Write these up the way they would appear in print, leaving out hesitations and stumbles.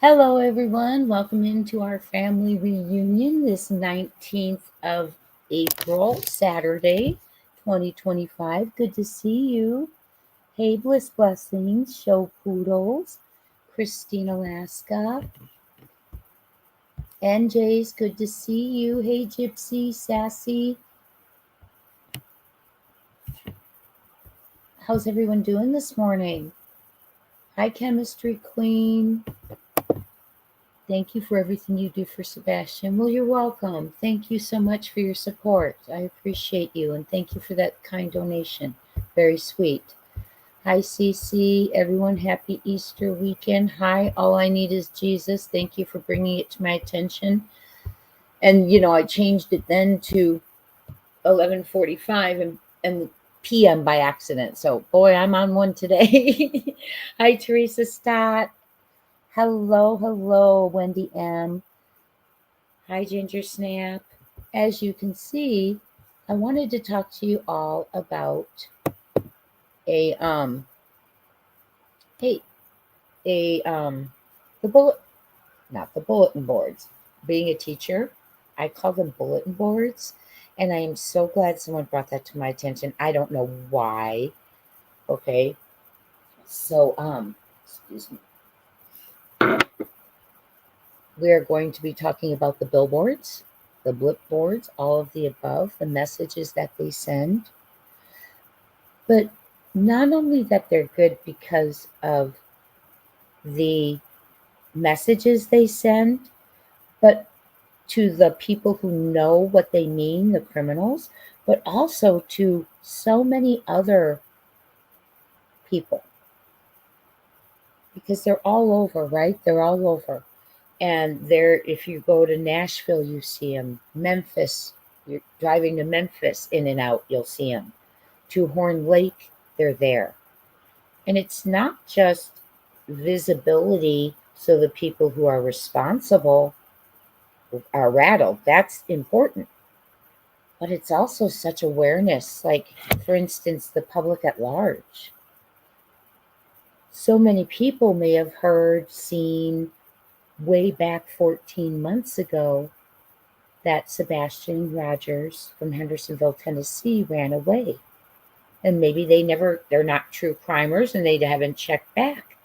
Hello, everyone. Welcome into our family reunion this 19th of April, Saturday, 2025. Good to see you. Hey, Bliss Blessings, Show Poodles, Christine Alaska, NJ's good to see you. Hey, Gypsy, Sassy. How's everyone doing this morning? Hi, Chemistry Queen. Thank you for everything you do for Sebastian. Well, you're welcome. Thank you so much for your support. I appreciate you, and thank you for that kind donation. Very sweet. Hi, Cece. Everyone, happy Easter weekend. Hi, all I need is Jesus. Thank you for bringing it to my attention. And, I changed it then to 11:45 and PM by accident. So, boy, I'm on one today. Hi, Teresa Stott. Hello, Wendy M. Hi, Ginger Snap. As you can see, I wanted to talk to you all about a hey a the bullet not the bulletin boards. Being a teacher, I call them bulletin boards, and I am so glad someone brought that to my attention. I don't know why. Okay, so excuse me. We are going to be talking about the billboards, the blip boards, all of the above, the messages that they send. But not only that they're good because of the messages they send, but to the people who know what they mean, the criminals, but also to so many other people because they're all over, right? They're all over. And if you go to Nashville, you see them. Memphis, you're driving to Memphis in and out, you'll see them. To Horn Lake, they're there. And it's not just visibility so the people who are responsible are rattled. That's important. But it's also such awareness, like, for instance, the public at large. So many people may have heard, seen way back 14 months ago that Sebastian Rogers from Hendersonville, Tennessee ran away. And maybe they're not true crimers and they haven't checked back.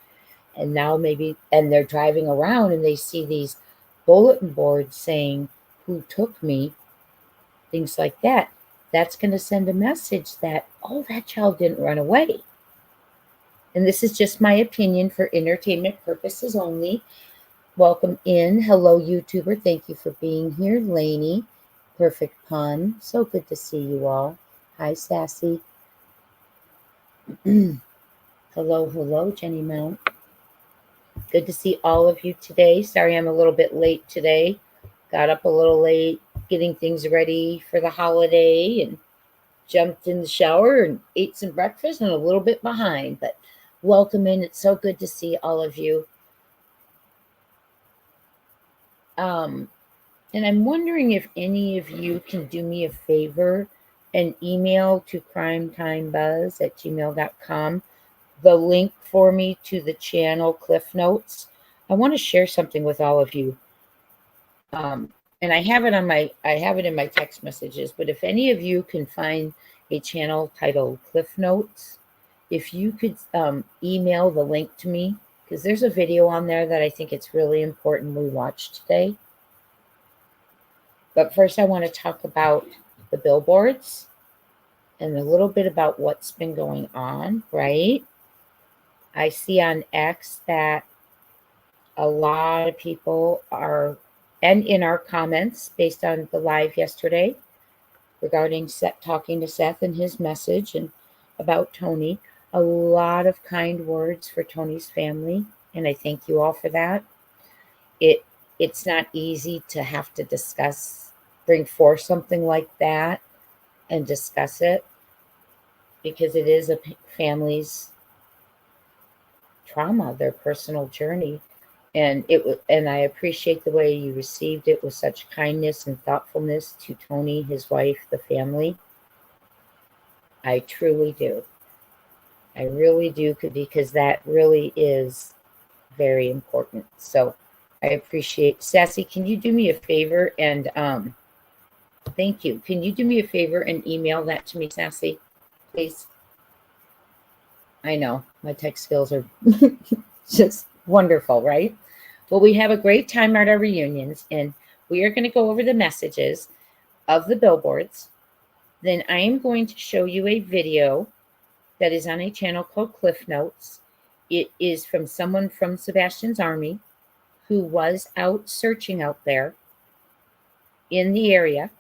And now and they're driving around and they see these bulletin boards saying, "Who took me?" Things like that. That's going to send a message that, oh, that child didn't run away. And this is just my opinion for entertainment purposes only. Welcome in. Hello, YouTuber. Thank you for being here. Lainey, perfect pun. So good to see you all. Hi, Sassy. Hello, Jenny Mount. Good to see all of you today. Sorry I'm a little bit late today. Got up a little late, getting things ready for the holiday, and jumped in the shower and ate some breakfast and a little bit behind. But welcome in. It's so good to see all of you. And I'm wondering if any of you can do me a favor and email to crimetimebuzz@gmail.com the link for me to the channel Cliff Notes. I want to share something with all of you. And I have it in my text messages, but if any of you can find a channel titled Cliff Notes, if you could email the link to me, because there's a video on there that I think it's really important we watch today. But first I want to talk about the billboards and a little bit about what's been going on, right? I see on X that a lot of people are, and in our comments based on the live yesterday regarding talking to Seth and his message and about Tony, a lot of kind words for Tony's family, and I thank you all for that. It's not easy to have to bring forth something like that and discuss it because it is a family's trauma, their personal journey. And I appreciate the way you received it with such kindness and thoughtfulness to Tony, his wife, the family. I truly do. I really do, because that really is very important. So I appreciate. Sassy, can you do me a favor and thank you. Can you do me a favor and email that to me, Sassy, please? I know my tech skills are just wonderful, right? Well, we have a great time at our reunions, and we are going to go over the messages of the billboards. Then I am going to show you a video that is on a channel called Cliff Notes. It is from someone from Sebastian's Army who was out searching out there in the area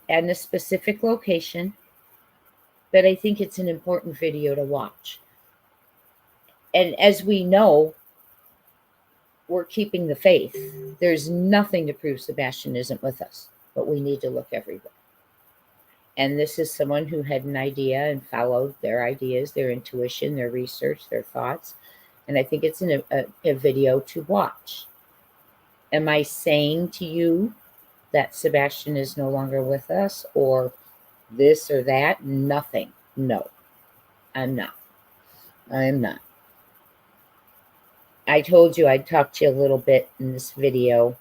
and a specific location. But I think it's an important video to watch. And as we know, we're keeping the faith. There's nothing to prove Sebastian isn't with us, but we need to look everywhere. And this is someone who had an idea and followed their ideas, their intuition, their research, their thoughts. And I think it's a video to watch. Am I saying to you that Sebastian is no longer with us or this or that? Nothing. No, I'm not. I am not. I told you I'd talk to you a little bit in this video.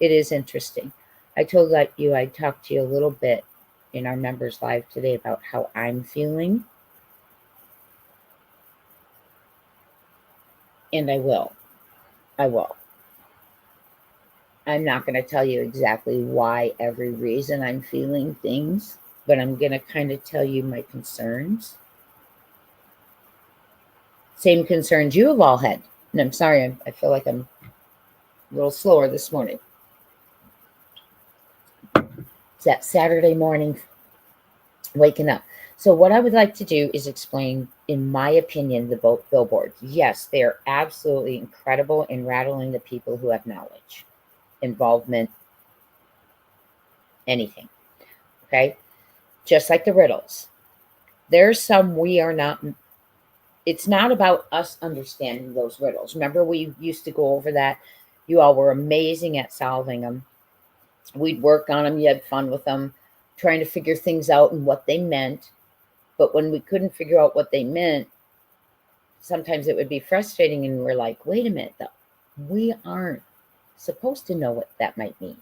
It is interesting. I told you I'd talk to you a little bit in our members live today about how I'm feeling. And I will. I'm not going to tell you exactly why, every reason I'm feeling things, but I'm going to kind of tell you my concerns. Same concerns you have all had. And I'm sorry, I feel like I'm a little slower this morning. It's that Saturday morning waking up. So what I would like to do is explain, in my opinion, the billboards. Yes, they are absolutely incredible in rattling the people who have knowledge, involvement, anything. Okay? Just like the riddles. There's some we are not. It's not about us understanding those riddles. Remember, we used to go over that. You all were amazing at solving them. We'd work on them. You had fun with them, trying to figure things out and what they meant. But when we couldn't figure out what they meant, sometimes it would be frustrating. And we're like, wait a minute, though. We aren't supposed to know what that might mean.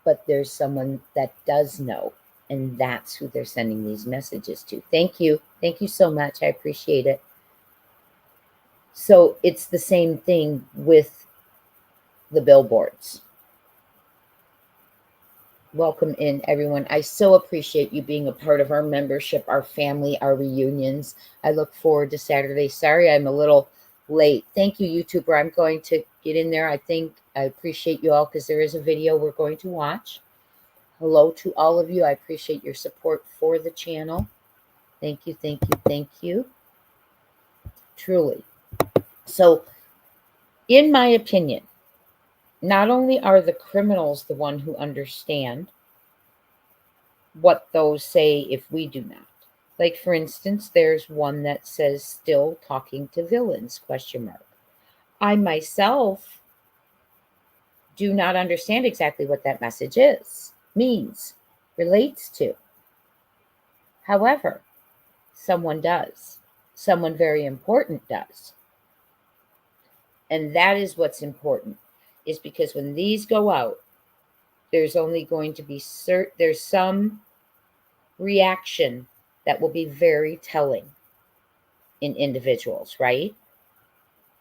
But there's someone that does know. And that's who they're sending these messages to. Thank you. Thank you so much. I appreciate it. So it's the same thing with the billboards. Welcome in, everyone. I so appreciate you being a part of our membership, our family, our reunions. I look forward to Saturday. Sorry, I'm a little late. Thank you, YouTuber. I'm going to get in there. I appreciate you all because there is a video we're going to watch. Hello to all of you. I appreciate your support for the channel. Thank you, thank you, thank you. Truly. So, in my opinion, not only are the criminals the one who understand what those say if we do not. Like, for instance, there's one that says, still talking to villains, ? I myself do not understand exactly what that message means, relates to. However, someone does. Someone very important does. And that is what's important, is because when these go out, there's only going to be there's some reaction that will be very telling in individuals, right?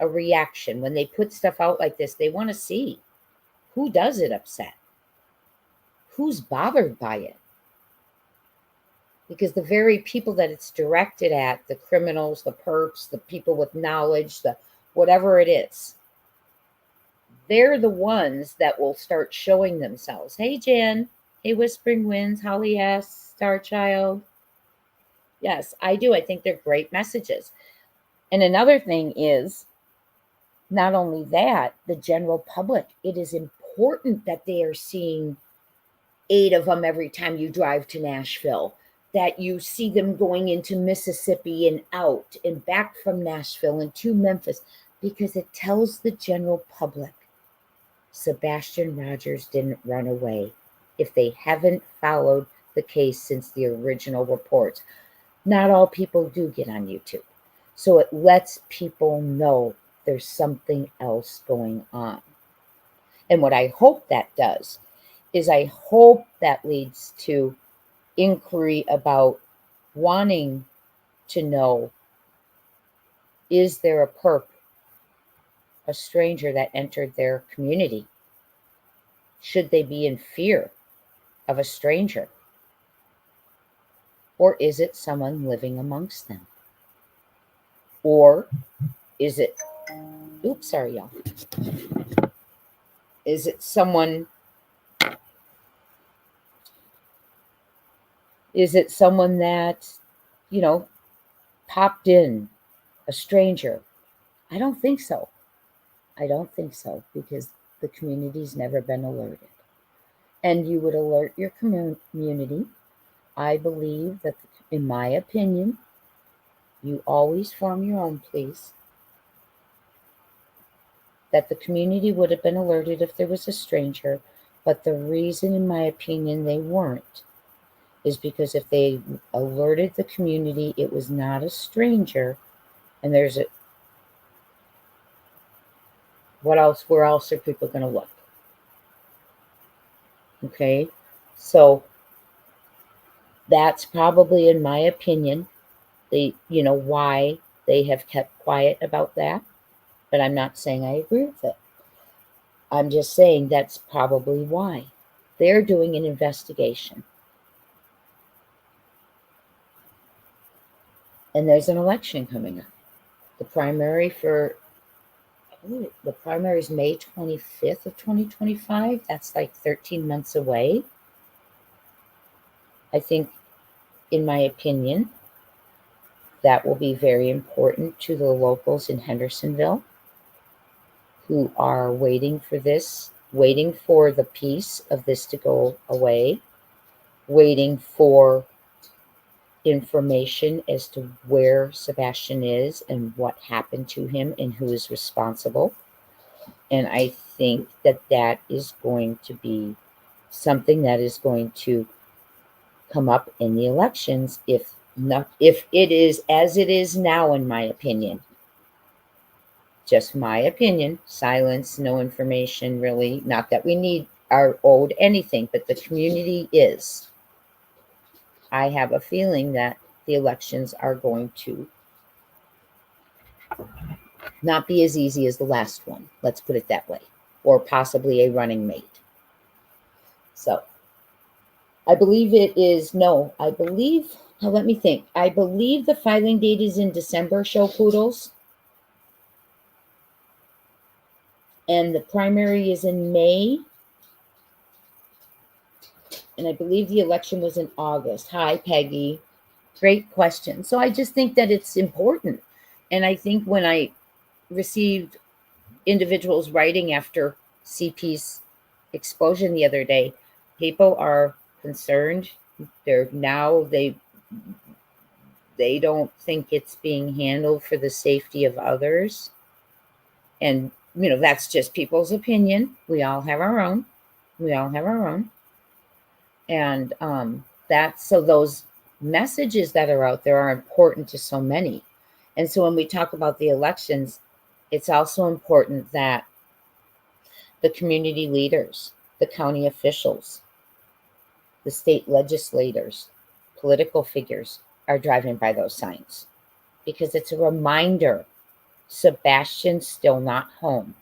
A reaction. When they put stuff out like this, they want to see who does it upset, who's bothered by it. Because the very people that it's directed at, the criminals, the perps, the people with knowledge, the whatever it is, they're the ones that will start showing themselves. Hey, Jen. Hey, Whispering Winds. Holly S. Starchild. Yes, I do. I think they're great messages. And another thing is, not only that, the general public, it is important that they are seeing 8 of them every time you drive to Nashville, that you see them going into Mississippi and out and back from Nashville and to Memphis, because it tells the general public Sebastian Rogers didn't run away. If they haven't followed the case since the original reports, not all people do get on YouTube. So it lets people know there's something else going on. And what I hope that does is I hope that leads to inquiry about wanting to know, is there a perp, a stranger that entered their community? Should they be in fear of a stranger? Or is it someone living amongst them? Or is it, oops, sorry, y'all. Is it someone that, popped in, a stranger? I don't think so. I don't think so, because the community's never been alerted. And you would alert your community. I believe that, in my opinion, you always form your own police, that the community would have been alerted if there was a stranger. But the reason, in my opinion, they weren't is because if they alerted the community it was not a stranger, and where else are people going to look? Okay, so that's probably, in my opinion, why they have kept quiet about that. But I'm not saying I agree with it. I'm just saying that's probably why. They're doing an investigation. And there's an election coming up. The primary is May 25th of 2025. That's like 13 months away. I think, in my opinion, that will be very important to the locals in Hendersonville who are waiting for the peace of this to go away, waiting for information as to where Sebastian is and what happened to him and who is responsible. And I think that is going to be something that is going to come up in the elections, if it is as it is now, in my opinion. Just my opinion. Silence, no information, really. Not that we are owed anything, but the community is. I have a feeling that the elections are going to not be as easy as the last one. Let's put it that way. Or possibly a running mate. So, I believe let me think. I believe the filing date is in December, show poodles. And the primary is in May. And I believe the election was in August. Hi, Peggy. Great question. So I just think that it's important. And I think when I received individuals writing after CP's explosion the other day, people are concerned. They don't think it's being handled for the safety of others. And, that's just people's opinion. We all have our own. And so those messages that are out there are important to so many. And so when we talk about the elections, it's also important that the community leaders, the county officials, the state legislators, political figures are driving by those signs, because it's a reminder Sebastian's still not home.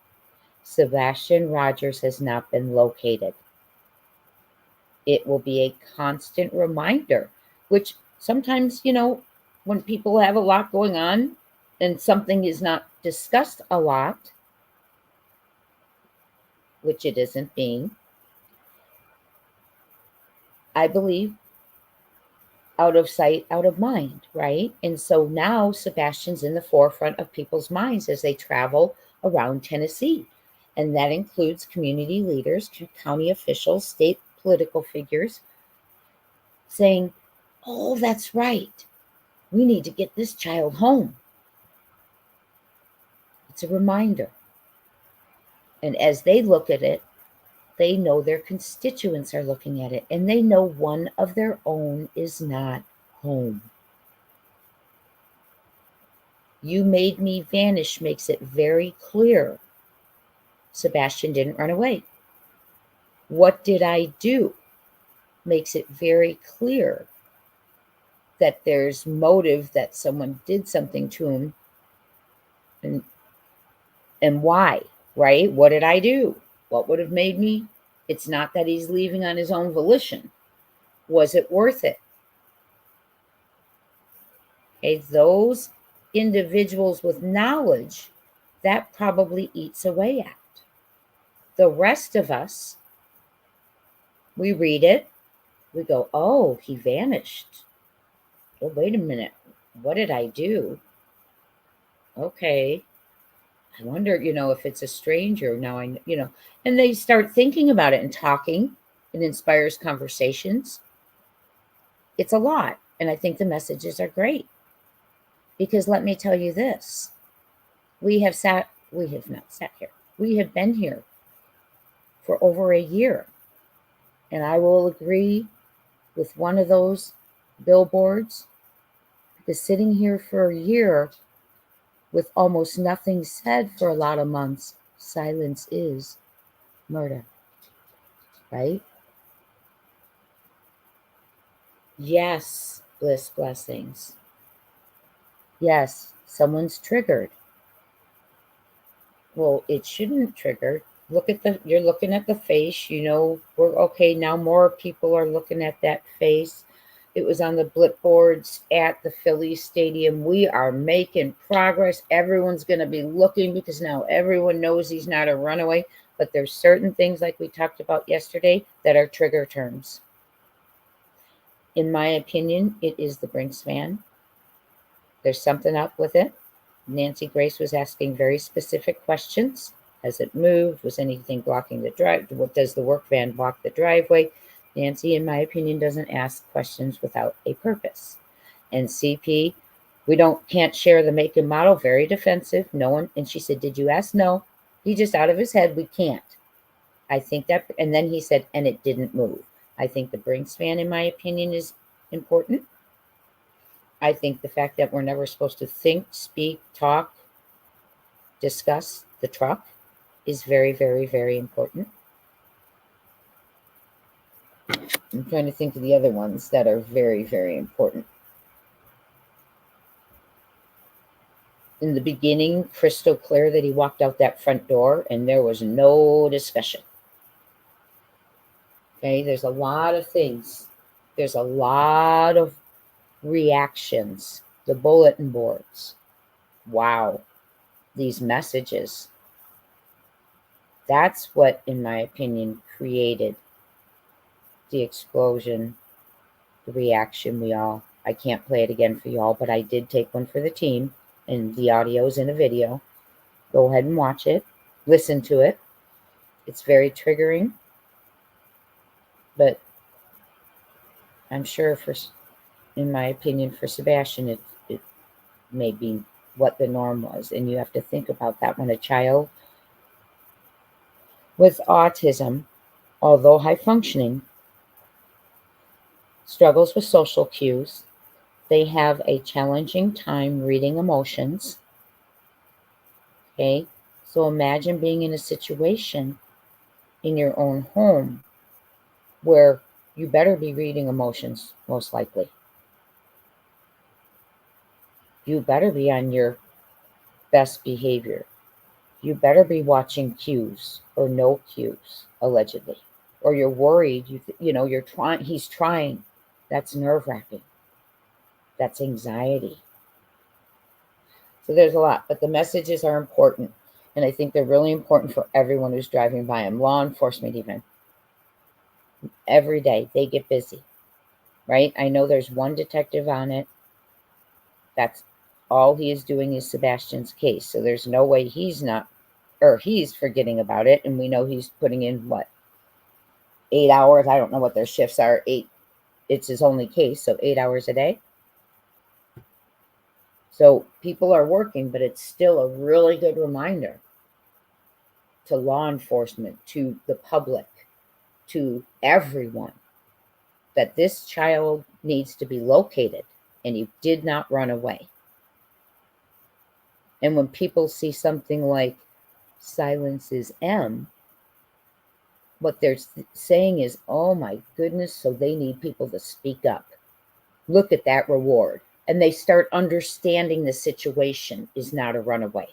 Sebastian Rogers has not been located. It will be a constant reminder, which sometimes, when people have a lot going on and something is not discussed a lot, which it isn't being, I believe, out of sight, out of mind, right? And so now Sebastian's in the forefront of people's minds as they travel around Tennessee. And that includes community leaders, county officials, state political figures saying, oh, that's right. We need to get this child home. It's a reminder. And as they look at it, they know their constituents are looking at it, and they know one of their own is not home. You made me vanish makes it very clear Sebastian didn't run away. What did I do makes it very clear that there's motive, that someone did something to him, and why, right? What did I do? What would have made me? It's not that he's leaving on his own volition. Was it worth it? Okay, those individuals with knowledge, that probably eats away at. The rest of us, we read it, we go, oh, he vanished. Oh, wait a minute. What did I do? Okay. I wonder, if it's a stranger now, and they start thinking about it and talking. It inspires conversations. It's a lot. And I think the messages are great. Because let me tell you this, we have not sat here. We have been here for over a year. And I will agree with one of those billboards, because sitting here for a year with almost nothing said for a lot of months, silence is murder, right? Yes, bliss blessings. Yes, someone's triggered. Well, it shouldn't trigger. You're looking at the face, we're okay. Now more people are looking at that face. It was on the Billboards at the Phillies stadium. We are making progress. Everyone's going to be looking because now everyone knows he's not a runaway. But there's certain things, like we talked about yesterday, that are trigger terms. In my opinion, it is the Brinks van. There's something up with it. Nancy Grace was asking very specific questions. Has it moved? Was anything blocking the drive? What does the work van block the driveway? Nancy, in my opinion, doesn't ask questions without a purpose. And CP, can't share the make and model. Very defensive. No one. And she said, did you ask? No. He just out of his head. We can't. I think that. And then he said, and it didn't move. I think the Brinks van, in my opinion, is important. I think the fact that we're never supposed to think, speak, talk, discuss the truck is very, very, very important. I'm trying to think of the other ones that are very, very important. In the beginning, crystal clear that he walked out that front door and there was no discussion. Okay, there's a lot of things. There's a lot of reactions. The bulletin boards. Wow. These messages. That's what, in my opinion, created the explosion, the reaction. I can't play it again for y'all, but I did take one for the team, and the audio's in a video. Go ahead and watch it. Listen to it. It's very triggering, but I'm sure in my opinion, for Sebastian, it may be what the norm was. And you have to think about that when a child with autism, although high functioning, struggles with social cues. They have a challenging time reading emotions. Okay, so imagine being in a situation in your own home where you better be reading emotions, most likely. You better be on your best behavior. You better be watching cues or no cues, allegedly. Or you're worried, you're trying, he's trying. That's nerve-wracking. That's anxiety. So there's a lot, but the messages are important. And I think they're really important for everyone who's driving by them. Law enforcement even. Every day they get busy, right? I know there's one detective on it. That's all he is doing is Sebastian's case. So there's no way he's forgetting about it. And we know he's putting in 8 hours. I don't know what their shifts are. It's his only case. So 8 hours a day. So people are working, but it's still a really good reminder to law enforcement, to the public, to everyone, that this child needs to be located and he did not run away. And when people see something like silence is M, what they're saying is, oh my goodness, so they need people to speak up. Look at that reward. And they start understanding the situation is not a runaway.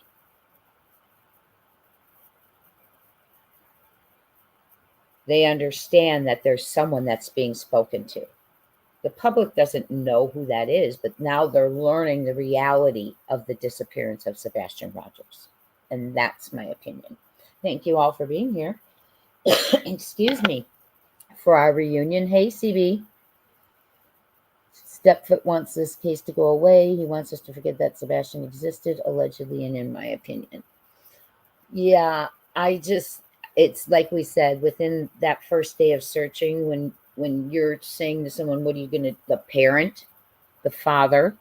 They understand that there's someone that's being spoken to. The public doesn't know who that is, but now they're learning the reality of the disappearance of Sebastian Rogers. And that's my opinion. Thank you all for being here. Excuse me. For our reunion. Hey, CB. Stepfoot wants this case to go away. He wants us to forget that Sebastian existed, allegedly, and in my opinion. Yeah, it's like we said, within that first day of searching, when you're saying to someone, what are you going to, the parent, the father,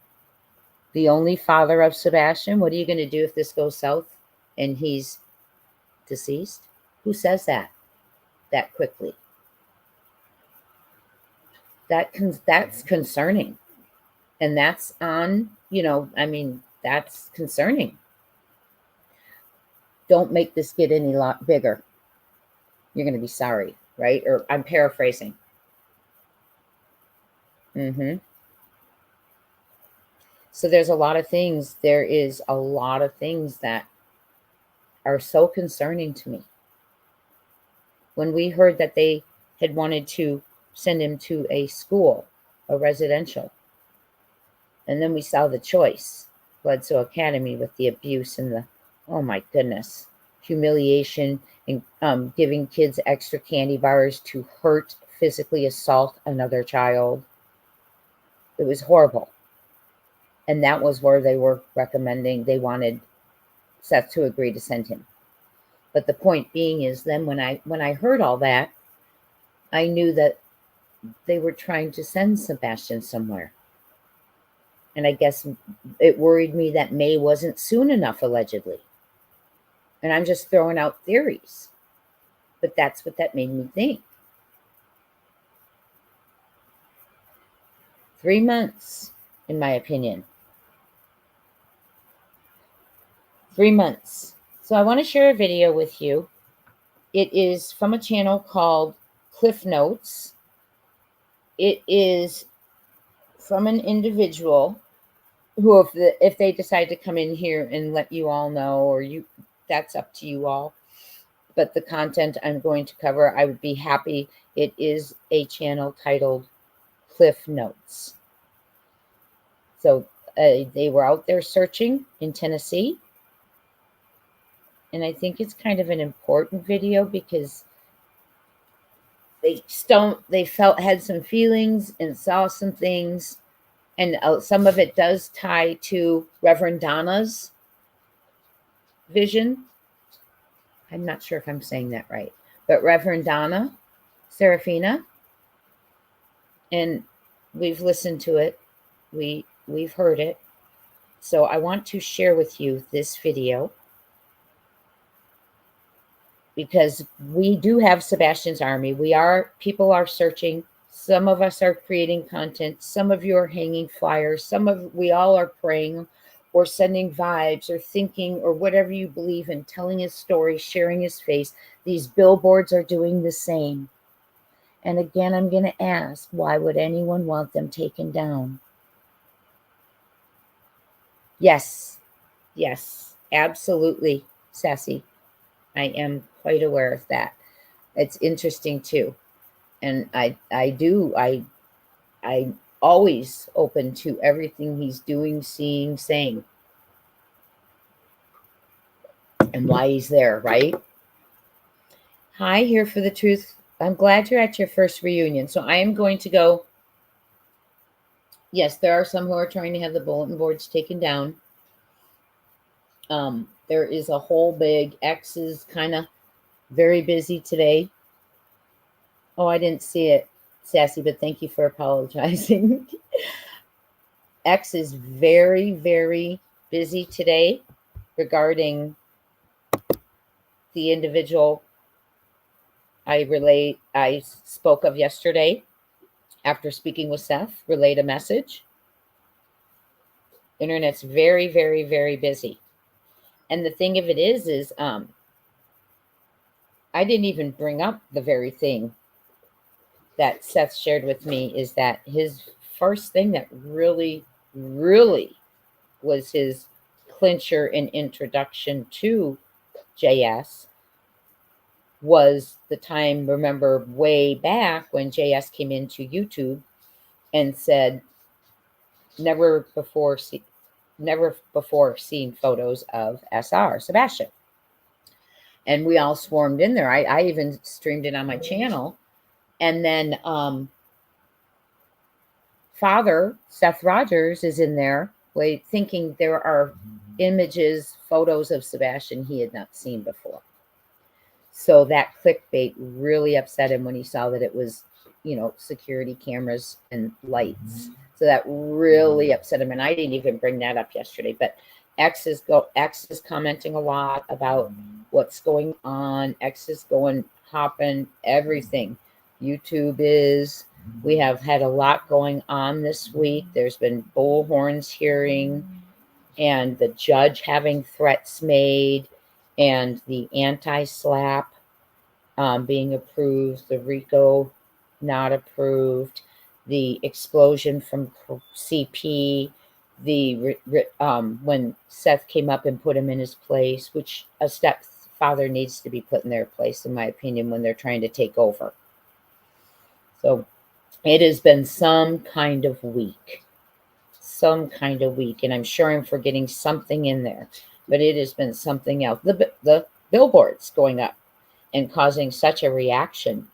the only father of Sebastian, what are you going to do if this goes south and he's deceased? Who says that quickly? That's concerning. And that's on, that's concerning. Don't make this get any lot bigger. You're going to be sorry, right? Or I'm paraphrasing. So there's a lot of things. There is a lot of things that are so concerning to me. When we heard that they had wanted to send him to a school, a residential, and then we saw the choice, Bledsoe Academy, with the abuse and the, oh my goodness, humiliation and giving kids extra candy bars to hurt, physically assault another child. It was horrible. And that was where they were recommending, they wanted Seth to agree to send him. But the point being is, then when I heard all that, I knew that they were trying to send Sebastian somewhere. And I guess it worried me that May wasn't soon enough, allegedly. And I'm just throwing out theories. But that's what that made me think. 3 months, in my opinion. 3 months. So I want to share a video with you. It is from a channel called Cliff Notes. It is from an individual who, if they decide to come in here and let you all know, or that's up to you all. But the content I'm going to cover, I would be happy. It is a channel titled Cliff Notes. So they were out there searching in Tennessee. And I think it's kind of an important video because they had some feelings and saw some things. And some of it does tie to Reverend Donna's vision. I'm not sure if I'm saying that right. But Reverend Donna, Serafina, and we've listened to it. We've heard it. So I want to share with you this video, because we do have Sebastian's Army. People are searching. Some of us are creating content. Some of you are hanging flyers. We all are praying or sending vibes or thinking or whatever you believe in, telling his story, sharing his face. These billboards are doing the same. And again, I'm going to ask, why would anyone want them taken down? Yes, absolutely, Sassy. I am quite aware of that. It's interesting too. And I'm always open to everything he's doing, seeing, saying, and why he's there, right? Hi, Here for the Truth. I'm glad you're at your first reunion. So I am going to go. Yes, there are some who are trying to have the bulletin boards taken down. There is a whole big, X is kind of very busy today. Oh, I didn't see it, Sassy, but thank you for apologizing. X is very, very busy today regarding the individual I spoke of yesterday after speaking with Seth, relayed a message. Internet's very, very, very busy. And the thing of it is I didn't even bring up the very thing that Seth shared with me, is that his first thing that really, really was his clincher and introduction to JS was the time, remember, way back when JS came into YouTube and said, never before seen photos of SR, Sebastian. And we all swarmed in there. I even streamed it on my channel. And then Father Seth Rogers is in there, thinking there are images, photos of Sebastian he had not seen before. So that clickbait really upset him when he saw that it was, security cameras and lights. So that really upset him. And I didn't even bring that up yesterday. But X is commenting a lot about what's going on. X is hopping everything. YouTube is. We have had a lot going on this week. There's been Bullhorn's hearing and the judge having threats made and the anti-slap being approved, the RICO not approved, the explosion from CP, when Seth came up and put him in his place, which a stepfather needs to be put in their place, in my opinion, when they're trying to take over. So it has been some kind of week, and I'm sure I'm forgetting something in there, but it has been something else. The billboards going up and causing such a reaction.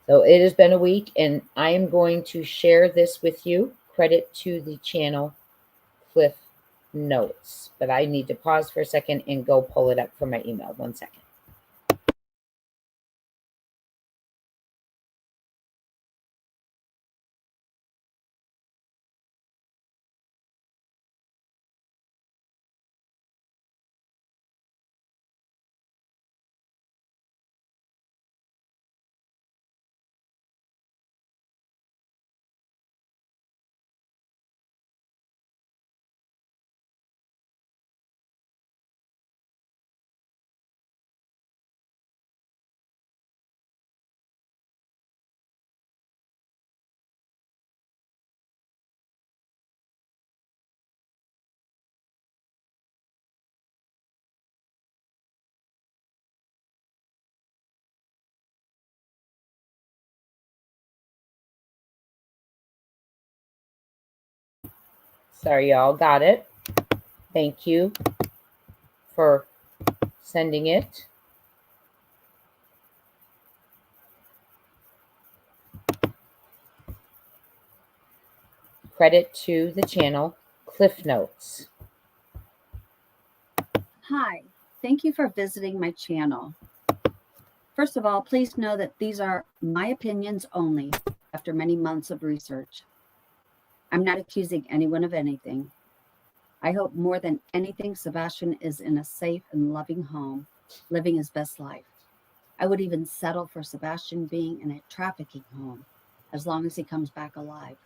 So it has been a week, and I am going to share this with you. Credit to the channel Cliff Notes, but I need to pause for a second and go pull it up from my email. 1 second. Sorry, y'all. Got it. Thank you for sending it. Credit to the channel Cliff Notes. Hi, thank you for visiting my channel. First of all, please know that these are my opinions only after many months of research. I'm not accusing anyone of anything. I hope more than anything, Sebastian is in a safe and loving home, living his best life. I would even settle for Sebastian being in a trafficking home, as long as he comes back alive.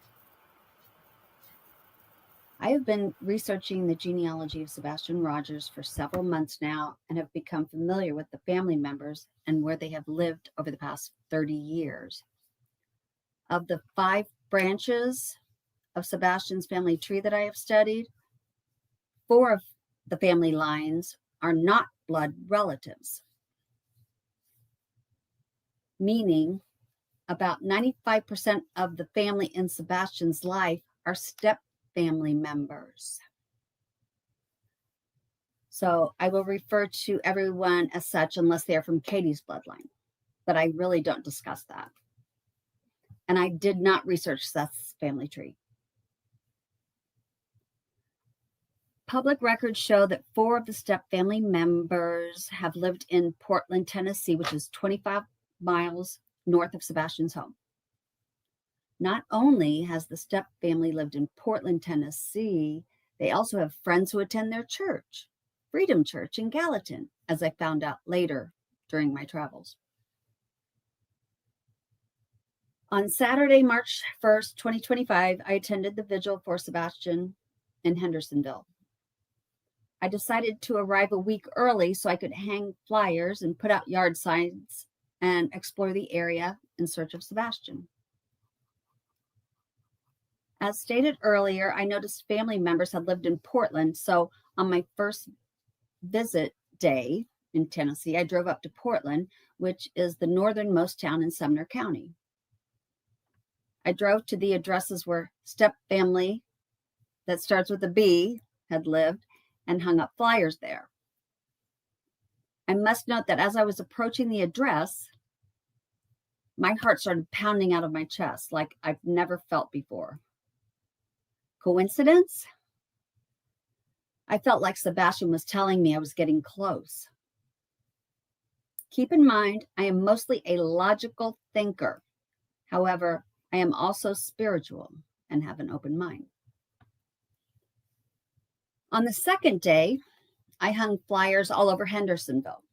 I have been researching the genealogy of Sebastian Rogers for several months now and have become familiar with the family members and where they have lived over the past 30 years. Of the 5 branches of Sebastian's family tree that I have studied, 4 of the family lines are not blood relatives, meaning about 95% of the family in Sebastian's life are step family members. So I will refer to everyone as such unless they are from Katie's bloodline, but I really don't discuss that. And I did not research Seth's family tree. Public records show that 4 of the step family members have lived in Portland, Tennessee, which is 25 miles north of Sebastian's home. Not only has the step family lived in Portland, Tennessee, they also have friends who attend their church, Freedom Church in Gallatin, as I found out later during my travels. On Saturday, March 1st, 2025, I attended the vigil for Sebastian in Hendersonville. I decided to arrive a week early so I could hang flyers and put out yard signs and explore the area in search of Sebastian. As stated earlier, I noticed family members had lived in Portland, so on my first visit day in Tennessee, I drove up to Portland, which is the northernmost town in Sumner County. I drove to the addresses where step family that starts with a B had lived and hung up flyers there. I must note that as I was approaching the address, my heart started pounding out of my chest like I've never felt before. Coincidence? I felt like Sebastian was telling me I was getting close. Keep in mind, I am mostly a logical thinker. However, I am also spiritual and have an open mind. On the second day, I hung flyers all over Hendersonville.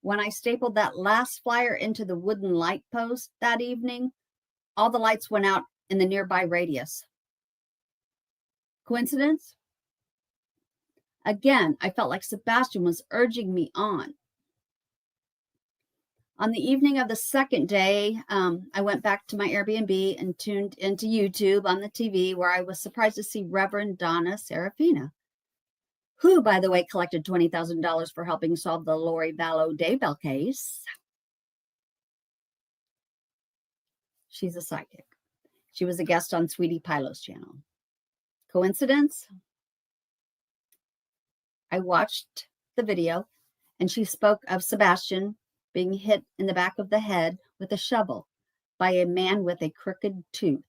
When I stapled that last flyer into the wooden light post that evening, all the lights went out in the nearby radius. Coincidence? Again, I felt like Sebastian was urging me on. On the evening of the second day, I went back to my Airbnb and tuned into YouTube on the TV, where I was surprised to see Reverend Donna Serafina, who, by the way, collected $20,000 for helping solve the Lori Vallow Daybell case. She's a psychic. She was a guest on Sweetie Pilo's channel. Coincidence? I watched the video, and she spoke of Sebastian being hit in the back of the head with a shovel by a man with a crooked tooth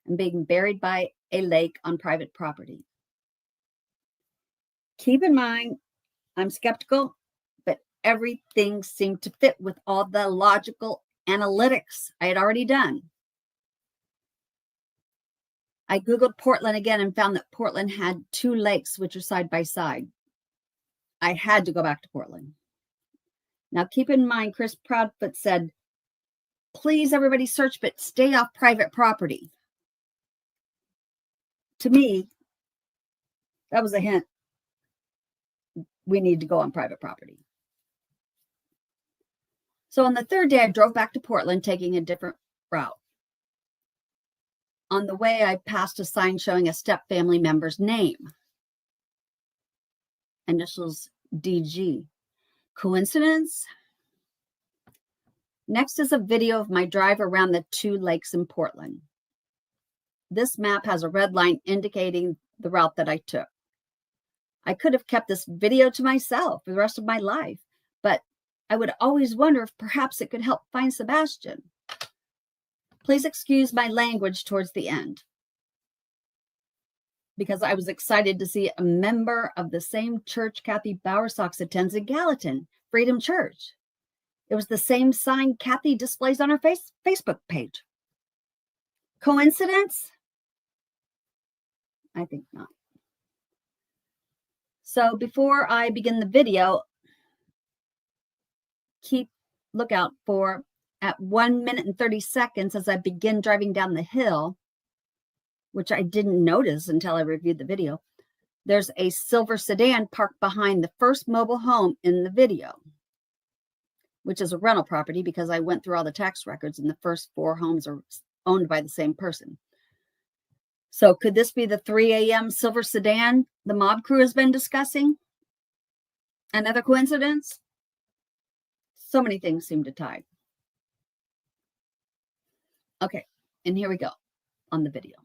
and being buried by a lake on private property. Keep in mind, I'm skeptical, but everything seemed to fit with all the logical analytics I had already done. I Googled Portland again and found that Portland had 2 lakes which are side by side. I had to go back to Portland. Now, keep in mind, Chris Proudfoot said, please, everybody search, but stay off private property. To me, that was a hint. We need to go on private property. So on the third day, I drove back to Portland, taking a different route. On the way, I passed a sign showing a step family member's name. Initials DG. Coincidence? Next is a video of my drive around the 2 lakes in Portland. This map has a red line indicating the route that I took. I could have kept this video to myself for the rest of my life, but I would always wonder if perhaps it could help find Sebastian. Please excuse my language towards the end, because I was excited to see a member of the same church Kathy Bowersox attends in Gallatin, Freedom Church. It was the same sign Kathy displays on her Facebook page. Coincidence? I think not. So before I begin the video, look out for at 1 minute and 30 seconds as I begin driving down the hill, which I didn't notice until I reviewed the video. There's a silver sedan parked behind the first mobile home in the video, which is a rental property because I went through all the tax records and the first 4 homes are owned by the same person. So could this be the 3 a.m. silver sedan the mob crew has been discussing? Another coincidence? So many things seem to tie. Okay, and here we go on the video.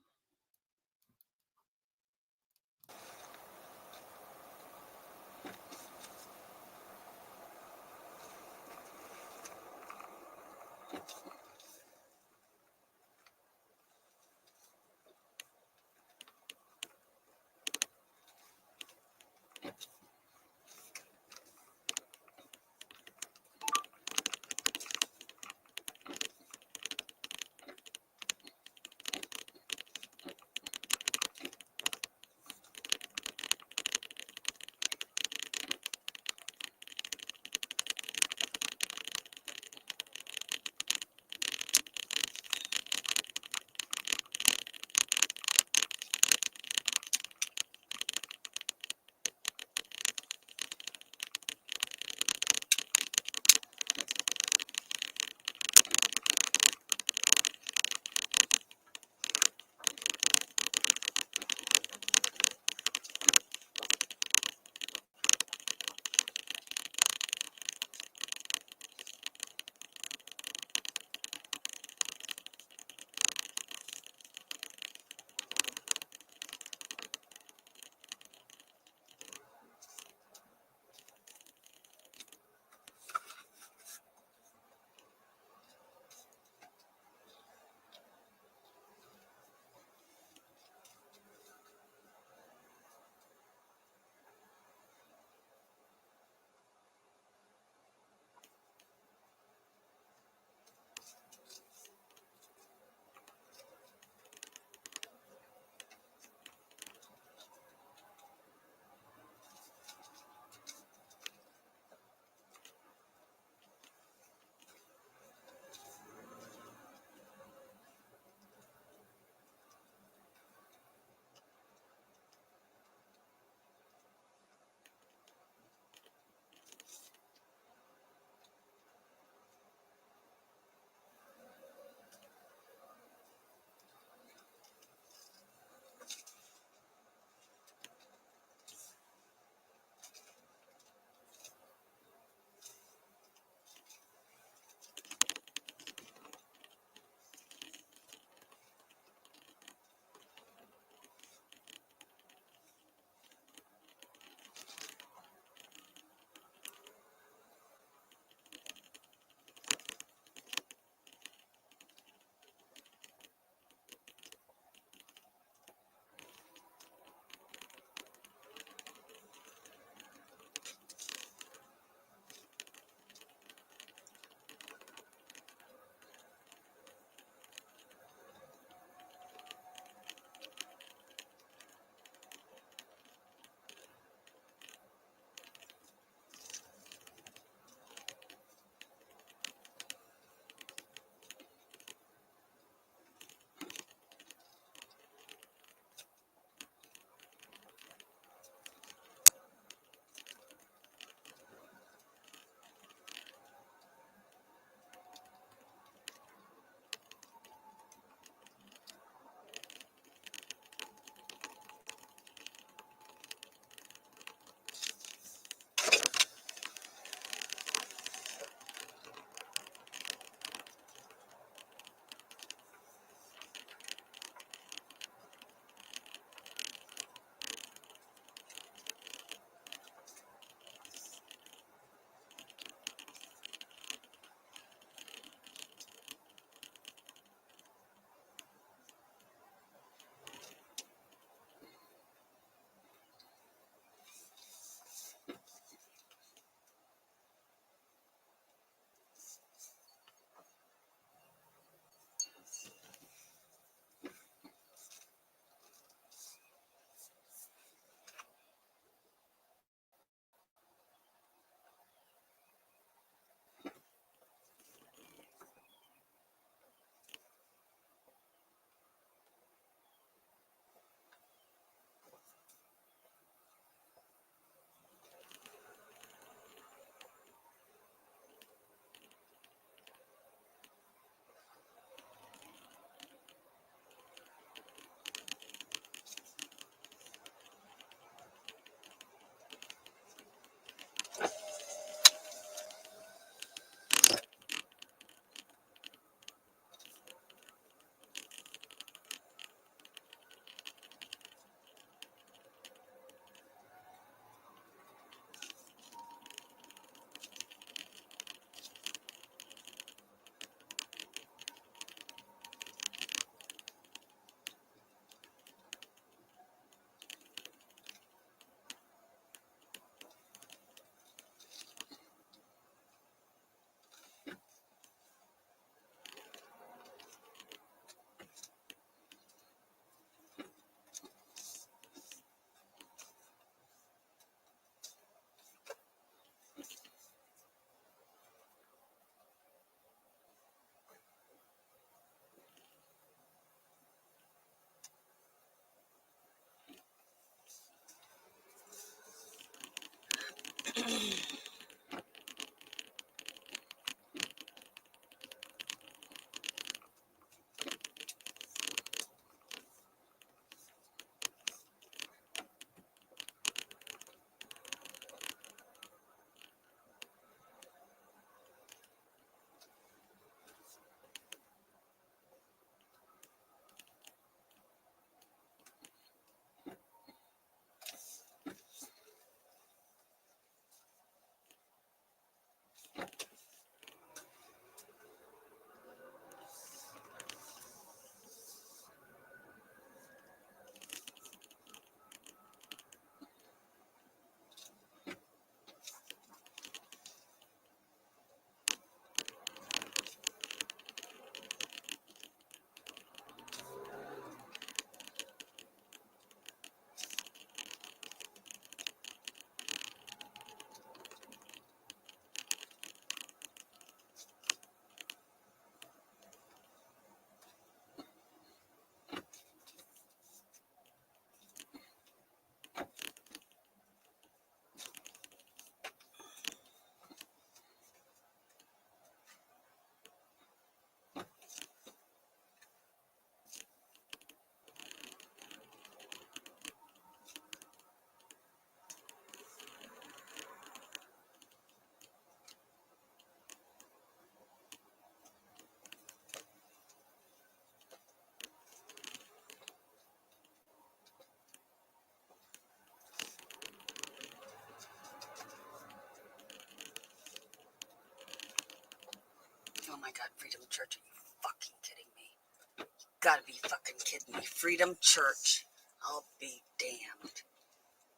my God, Freedom Church, are you fucking kidding me? You gotta be fucking kidding me. Freedom Church, I'll be damned.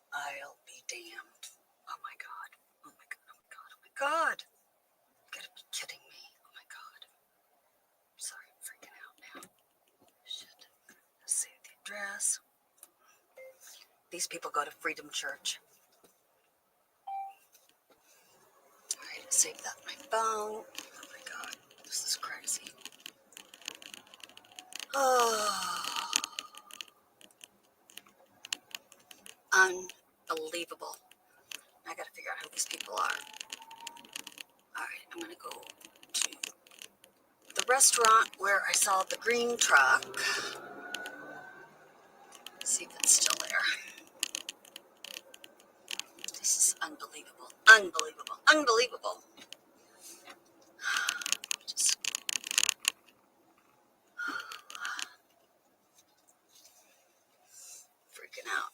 I'll be damned. Oh my God. Oh my God. Oh my God. Oh my God. You gotta be kidding me. Oh my God. I'm sorry, I'm freaking out now. Shit. Let's save the address. These people go to Freedom Church. All right, save that on my phone. Oh my God. This is crazy. Oh. Unbelievable. I gotta figure out who these people are. Alright, I'm gonna go to the restaurant where I saw the green truck. See if it's still there. This is unbelievable. Unbelievable. Unbelievable. Just freaking out.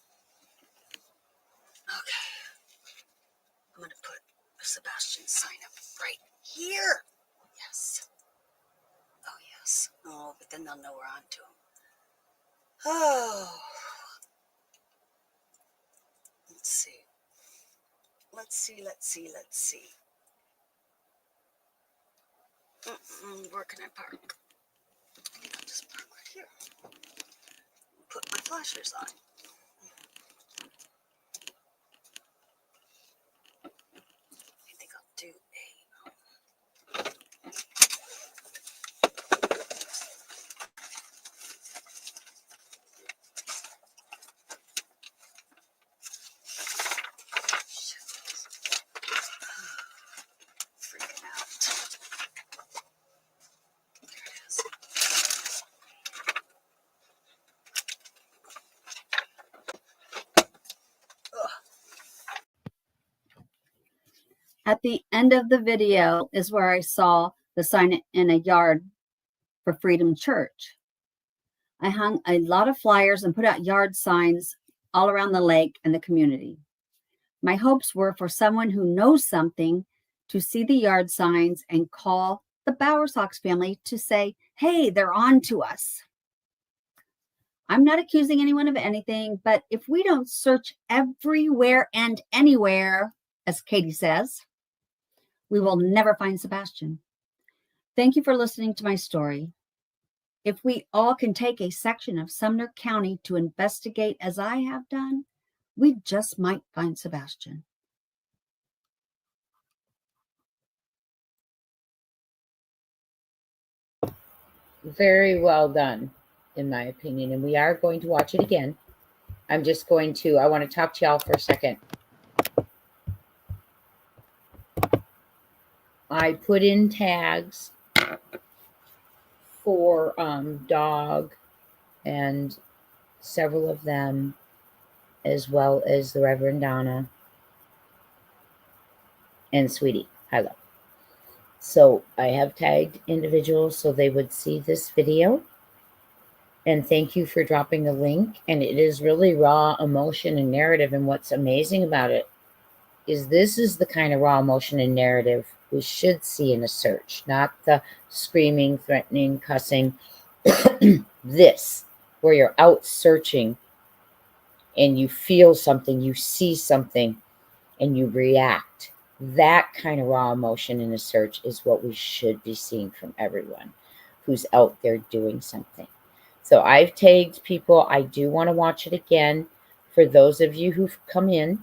Okay. I'm gonna put a Sebastian sign up right here. Yes. Oh, yes. Oh, but then they'll know we're on to them. Oh. Let's see. Let's see, let's see, let's see. Where can I park? I'll just park right here. Put my flashers on. I think I'll do freaking out. There it is. Ugh. At the end of the video is where I saw the sign in a yard for Freedom Church. I hung a lot of flyers and put out yard signs all around the lake and the community. My hopes were for someone who knows something to see the yard signs and call the Bowersox family to say, hey, they're on to us. I'm not accusing anyone of anything, but if we don't search everywhere and anywhere, as Katie says, we will never find Sebastian. Thank you for listening to my story. If we all can take a section of Sumner County to investigate as I have done, we just might find Sebastian. Very well done, in my opinion. And we are going to watch it again. I'm just going to, I want to talk to y'all for a second. I put in tags for Dog and several of them, as well as the Reverend Donna and Sweetie. Hello. So I have tagged individuals so they would see this video. And thank you for dropping the link. And it is really raw emotion and narrative. And what's amazing about it is this is the kind of raw emotion and narrative we should see in a search, not the screaming, threatening, cussing. This, where you're out searching and you feel something, you see something, and you react. That kind of raw emotion in a search is what we should be seeing from everyone who's out there doing something. So I've tagged people. I do want to watch it again. For those of you who've come in,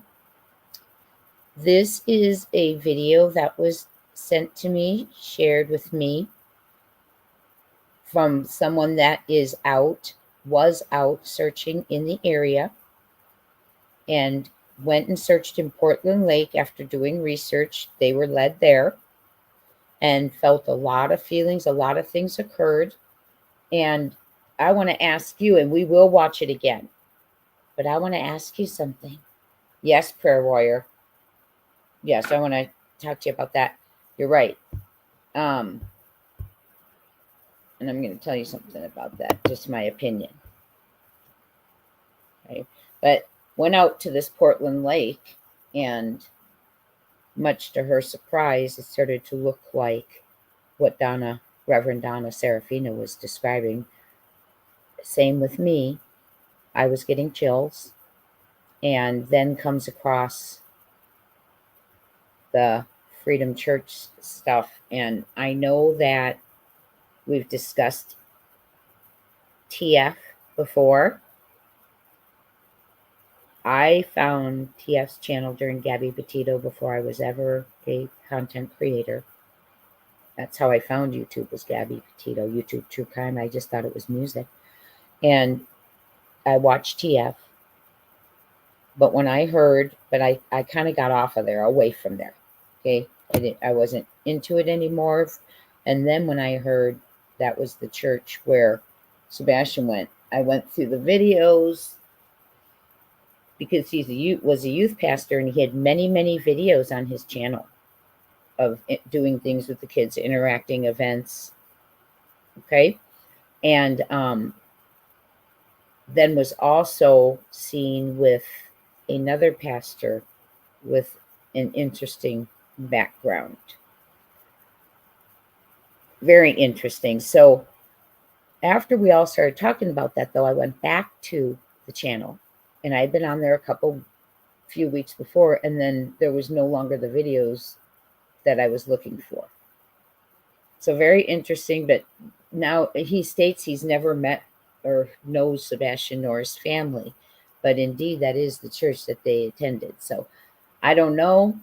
this is a video that was sent to me, shared with me from someone that was out searching in the area and went and searched in Portland Lake after doing research. They were led there and felt a lot of feelings. A lot of things occurred. And I want to ask you, and we will watch it again, but I want to ask you something. Yes, prayer warrior. Yes, I want to talk to you about that. You're right. And I'm going to tell you something about that, just my opinion. Okay. But went out to this Portland Lake, and much to her surprise, it started to look like what Donna Reverend Donna Serafina was describing. Same with me. I was getting chills, and then comes across the Freedom Church stuff. And I know that we've discussed TF before. I found TF's channel during Gabby Petito before I was ever a content creator. That's how I found YouTube, was Gabby Petito, YouTube True Crime. I just thought it was music. And I watched TF. But when I heard, I kind of got off of there, away from there. Okay. I wasn't into it anymore. And then when I heard that was the church where Sebastian went, I went through the videos, because he was a youth pastor, and he had many, many videos on his channel of doing things with the kids, interacting events. Okay. And then was also seen with another pastor with an interesting background. Very interesting. So after we all started talking about that, though, I went back to the channel, and I'd been on there a few weeks before, and then there was no longer the videos that I was looking for. So very interesting. But now he states he's never met or knows Sebastian nor his family, but indeed that is the church that they attended. So I don't know.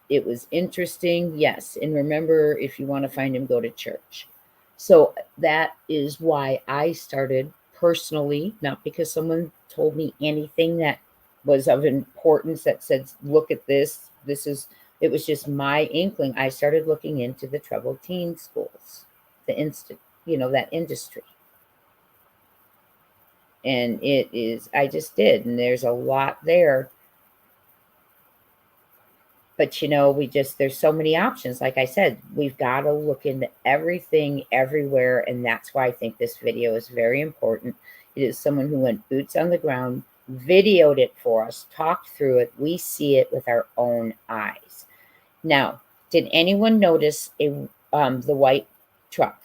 It was interesting. Yes. And remember, if you want to find him, go to church. So that is why I started personally, not because someone told me anything that was of importance that said, look at this. It was just my inkling. I started looking into the troubled teen schools, that industry. And I just did. And there's a lot there. But, there's so many options. Like I said, we've got to look into everything everywhere. And that's why I think this video is very important. It is someone who went boots on the ground, videoed it for us, talked through it. We see it with our own eyes. Now, did anyone notice the white truck?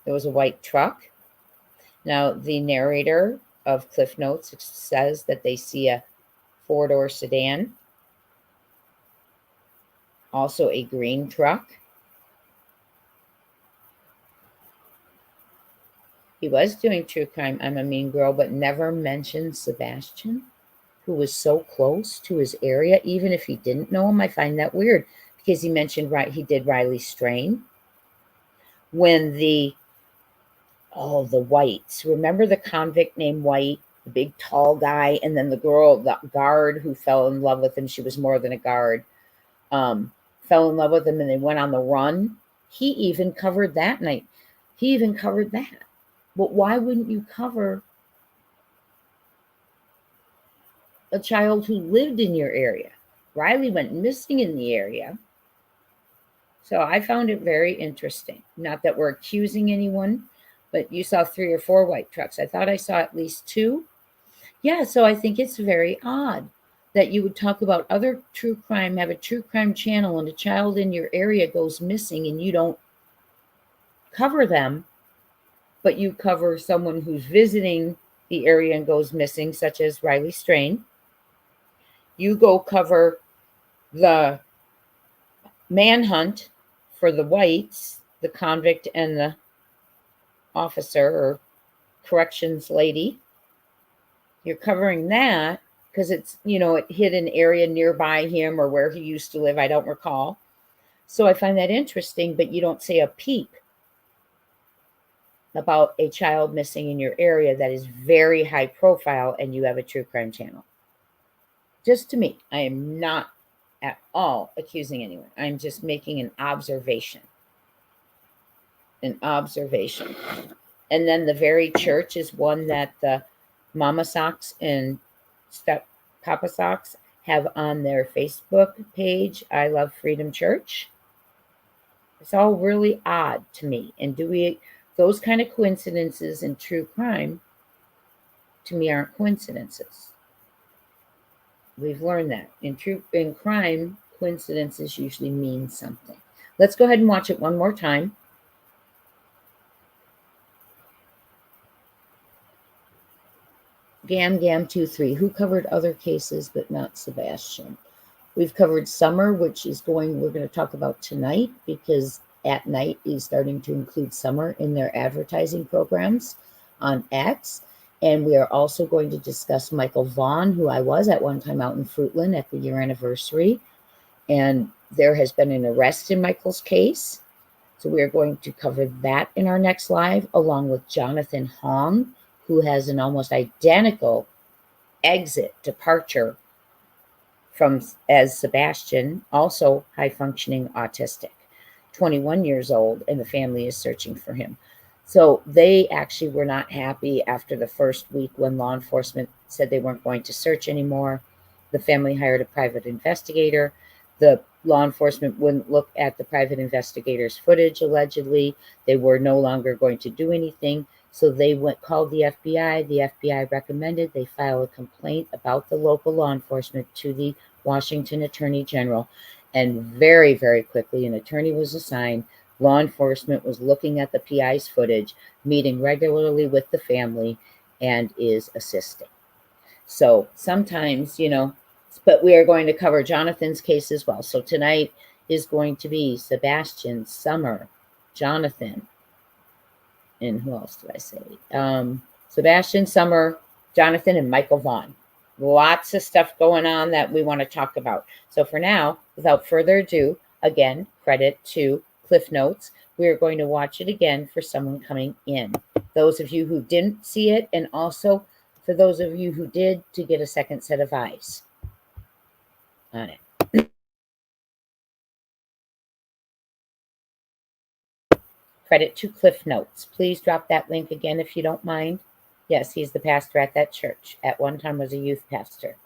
There was a white truck. Now, the narrator of Cliff Notes says that they see a 4-door sedan, also a green truck. He was doing true crime, I'm a Mean Girl, but never mentioned Sebastian, who was so close to his area. Even if he didn't know him, I find that weird, because he mentioned he did Riley Strain. When the Whites, remember the convict named White, the big tall guy, and then the girl, the guard who fell in love with him, she was more than a guard, fell in love with him, and they went on the run. He even covered that night. But why wouldn't you cover a child who lived in your area? Riley went missing in the area. So I found it very interesting. Not that we're accusing anyone, but you saw 3 or 4 white trucks. I thought I saw at least 2. Yeah, so I think it's very odd that you would talk about other true crime, have a true crime channel, and a child in your area goes missing and you don't cover them, but you cover someone who's visiting the area and goes missing, such as Riley Strain. You go cover the manhunt for the Whites, the convict and the officer or corrections lady. You're covering that because it's, it hit an area nearby him or where he used to live. I don't recall. So I find that interesting, but you don't say a peep about a child missing in your area that is very high profile and you have a true crime channel. Just to me, I am not at all accusing anyone. I'm just making an observation. And then the very church is one that the Mama Socks and Step Papa Socks have on their Facebook page, I Love Freedom Church. It's all really odd to me. And those kind of coincidences in true crime, to me, aren't coincidences. We've learned that. In crime, coincidences usually mean something. Let's go ahead and watch it one more time. Gam 23. Who covered other cases but not Sebastian? We've covered Summer, which is we're going to talk about tonight, because At Night is starting to include Summer in their advertising programs on X. And we are also going to discuss Michael Vaughn, who I was at one time out in Fruitland at the year anniversary. And there has been an arrest in Michael's case. So we are going to cover that in our next live, along with Jonathan Hong, who has an almost identical departure from as Sebastian, also high-functioning autistic, 21 years old, and the family is searching for him. So they actually were not happy after the first week when law enforcement said they weren't going to search anymore. The family hired a private investigator. The law enforcement wouldn't look at the private investigator's footage, allegedly. They were no longer going to do anything. So they called the FBI. The FBI recommended they file a complaint about the local law enforcement to the Washington Attorney General. And very, very quickly, an attorney was assigned. Law enforcement was looking at the PI's footage, meeting regularly with the family, and is assisting. So sometimes, but we are going to cover Jonathan's case as well. So tonight is going to be Sebastian, Summer, Jonathan, and who else did I say? Sebastian, Summer, Jonathan, and Michael Vaughn. Lots of stuff going on that we want to talk about. So for now, without further ado, again, credit to Cliff Notes. We are going to watch it again for someone coming in. Those of you who didn't see it, and also for those of you who did, to get a second set of eyes on it. Credit to Cliff Notes. Please drop that link again if you don't mind. Yes, he's the pastor at that church. At one time was a youth pastor.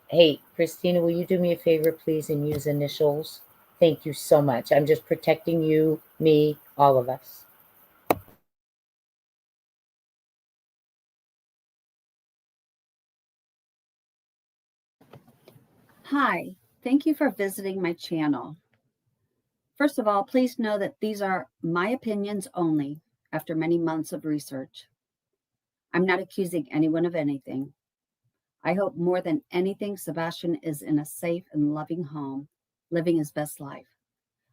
Hey, Christina, will you do me a favor, please, and use initials? Thank you so much. I'm just protecting you, me, all of us. Hi, thank you for visiting my channel. First of all, please know that these are my opinions only after many months of research. I'm not accusing anyone of anything. I hope more than anything, Sebastian is in a safe and loving home, living his best life.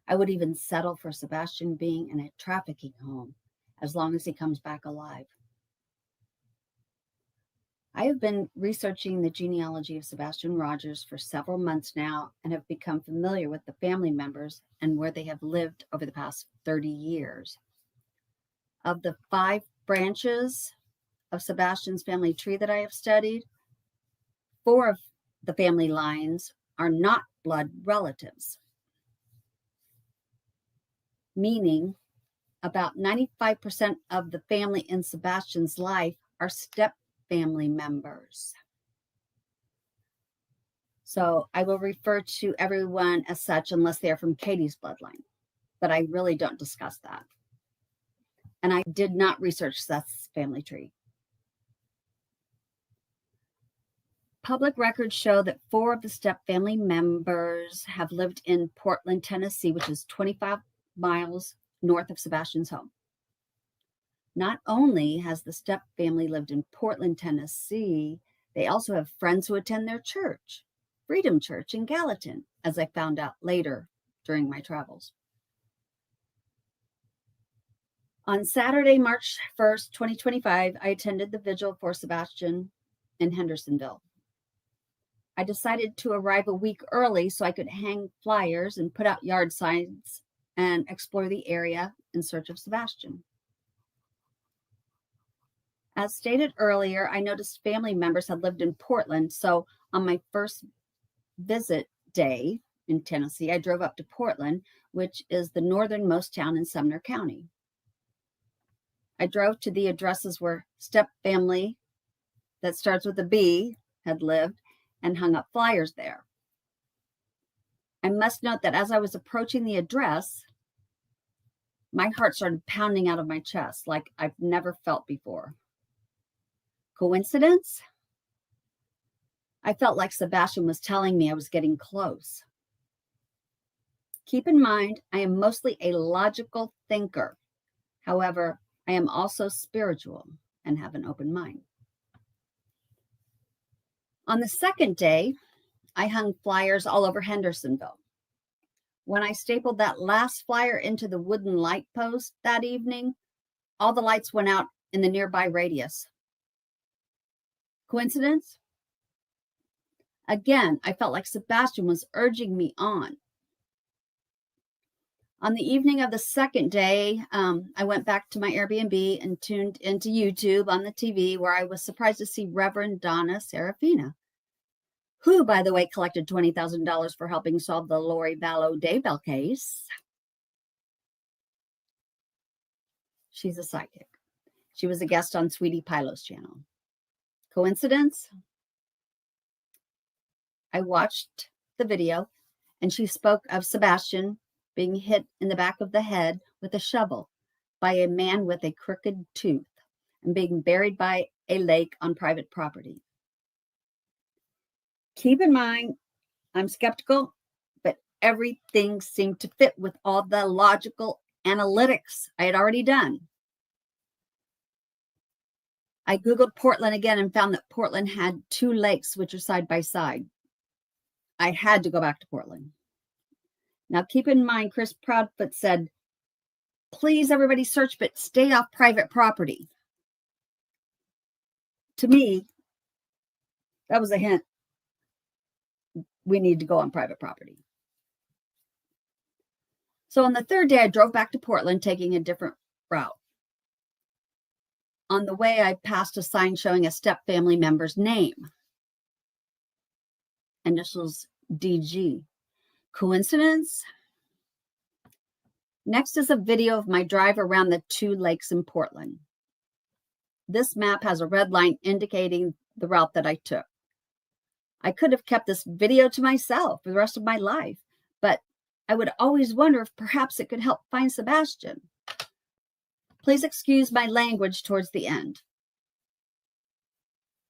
I would even settle for Sebastian being in a trafficking home, as long as he comes back alive. I have been researching the genealogy of Sebastian Rogers for several months now and have become familiar with the family members and where they have lived over the past 30 years. Of the 5 branches of Sebastian's family tree that I have studied, 4 of the family lines are not blood relatives, meaning about 95% of the family in Sebastian's life are step family members. So I will refer to everyone as such unless they are from Katie's bloodline, but I really don't discuss that. And I did not research Seth's family tree. Public records show that 4 of the step family members have lived in Portland, Tennessee, which is 25 miles north of Sebastian's home. Not only has the Step family lived in Portland, Tennessee, they also have friends who attend their church, Freedom Church in Gallatin, as I found out later during my travels. On Saturday, March 1st, 2025, I attended the vigil for Sebastian in Hendersonville. I decided to arrive a week early so I could hang flyers and put out yard signs and explore the area in search of Sebastian. As stated earlier, I noticed family members had lived in Portland, so on my first visit day in Tennessee, I drove up to Portland, which is the northernmost town in Sumner County. I drove to the addresses where Step family that starts with a B had lived and hung up flyers there. I must note that as I was approaching the address, my heart started pounding out of my chest like I've never felt before. Coincidence? I felt like Sebastian was telling me I was getting close. Keep in mind, I am mostly a logical thinker. However, I am also spiritual and have an open mind. On the second day, I hung flyers all over Hendersonville. When I stapled that last flyer into the wooden light post that evening, all the lights went out in the nearby radius. Coincidence? Again, I felt like Sebastian was urging me on. On the evening of the second day, I went back to my Airbnb and tuned into YouTube on the TV, where I was surprised to see Reverend Donna Serafina, who, by the way, collected $20,000 for helping solve the Lori Vallow Daybell case. She's a psychic. She was a guest on Sweetie Pilo's channel. Coincidence? I watched the video, and she spoke of Sebastian being hit in the back of the head with a shovel by a man with a crooked tooth and being buried by a lake on private property. Keep in mind, I'm skeptical, but everything seemed to fit with all the logical analytics I had already done. I Googled Portland again and found that Portland had 2 lakes which are side by side. I had to go back to Portland. Now, keep in mind, Chris Proudfoot said, please, everybody search, but stay off private property. To me, that was a hint. We need to go on private property. So on the third day, I drove back to Portland, taking a different route. On the way, I passed a sign showing a step family member's name. Initials DG. Coincidence? Next is a video of my drive around the 2 lakes in Portland. This map has a red line indicating the route that I took. I could have kept this video to myself for the rest of my life, but I would always wonder if perhaps it could help find Sebastian. Please excuse my language towards the end,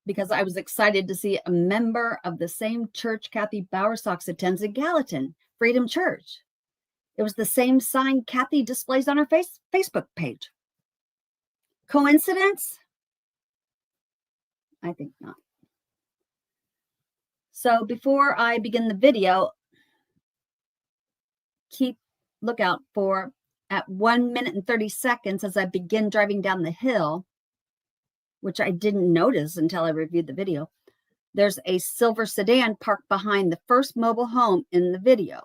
because I was excited to see a member of the same church Kathy Bowersox attends in Gallatin, Freedom Church. It was the same sign Kathy displays on her Facebook page. Coincidence? I think not. So before I begin the video, keep lookout for at 1 minute and 30 seconds as I begin driving down the hill, which I didn't notice until I reviewed the video. There's a silver sedan parked behind the first mobile home in the video,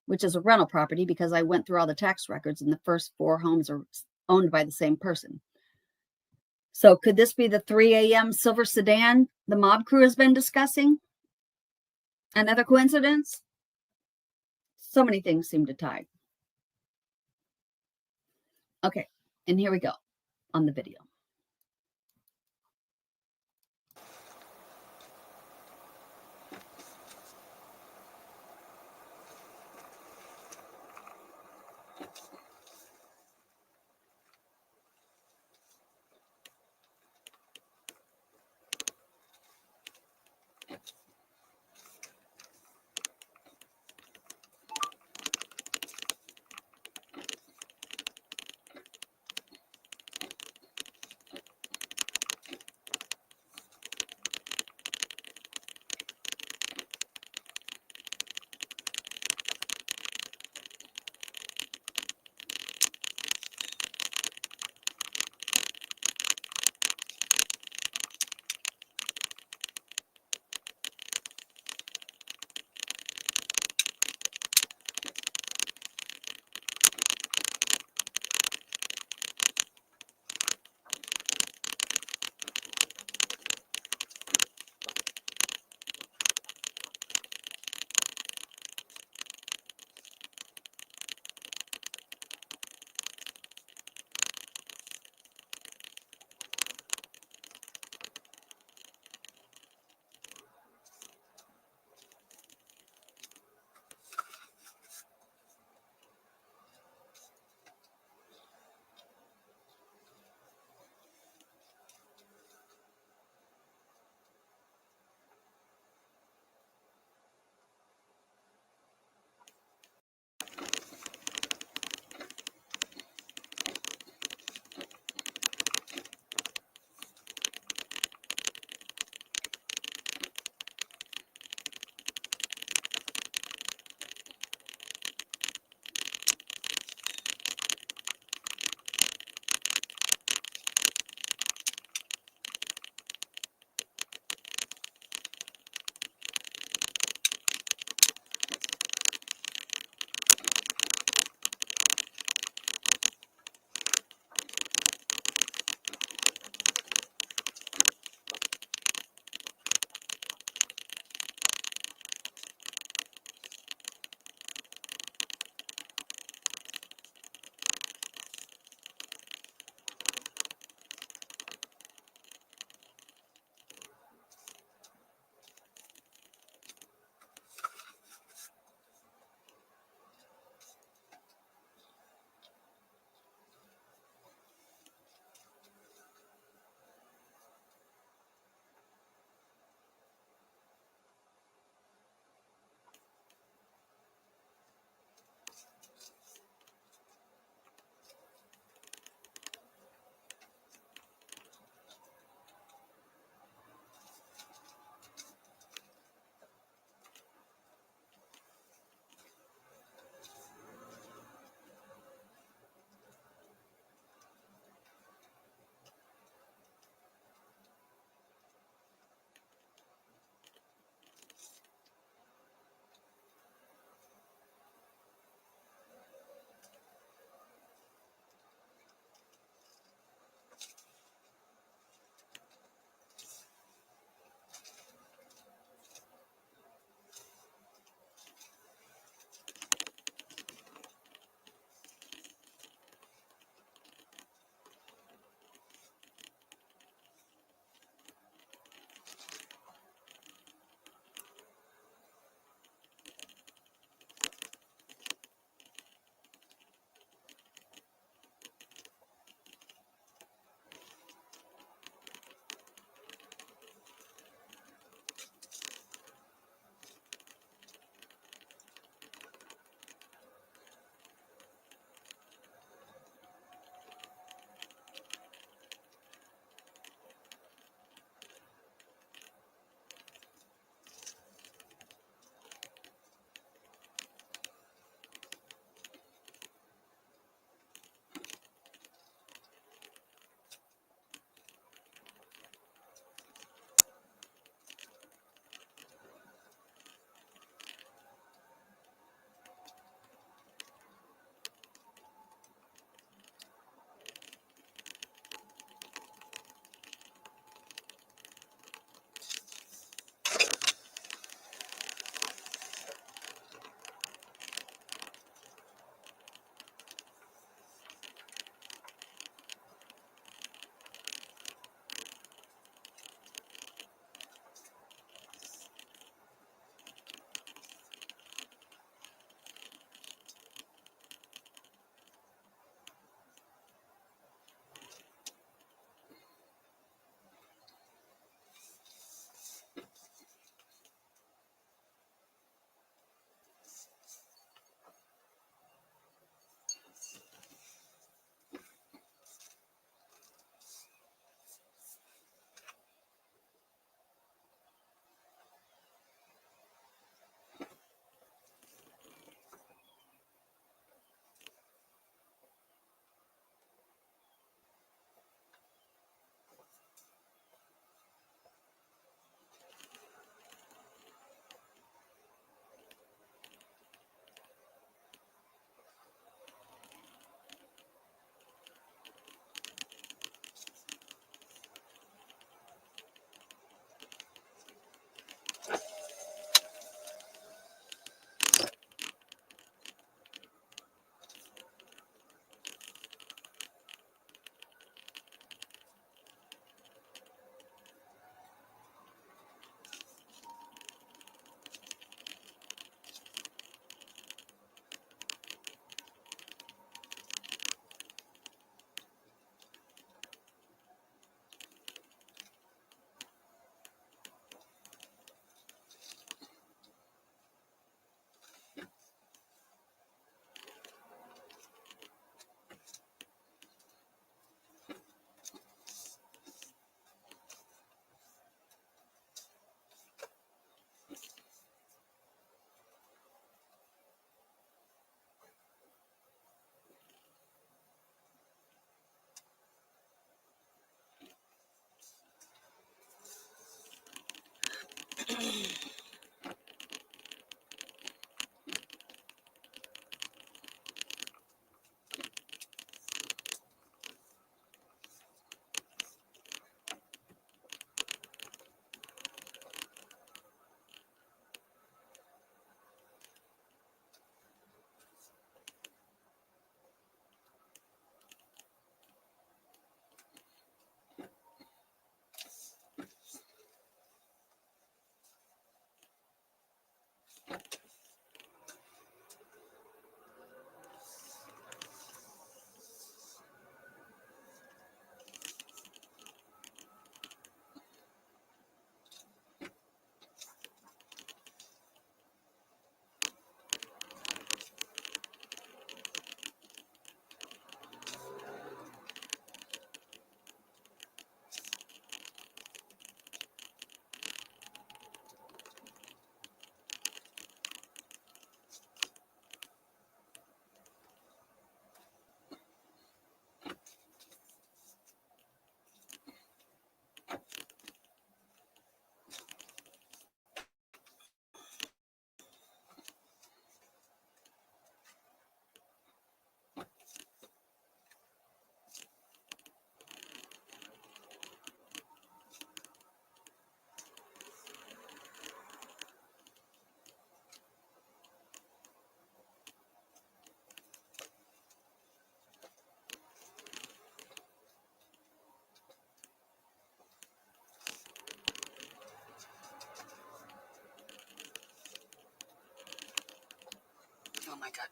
which is a rental property because I went through all the tax records and the first 4 homes are owned by the same person. So could this be the 3 a.m. silver sedan the mob crew has been discussing? Another coincidence? So many things seem to tie. Okay, and here we go on the video.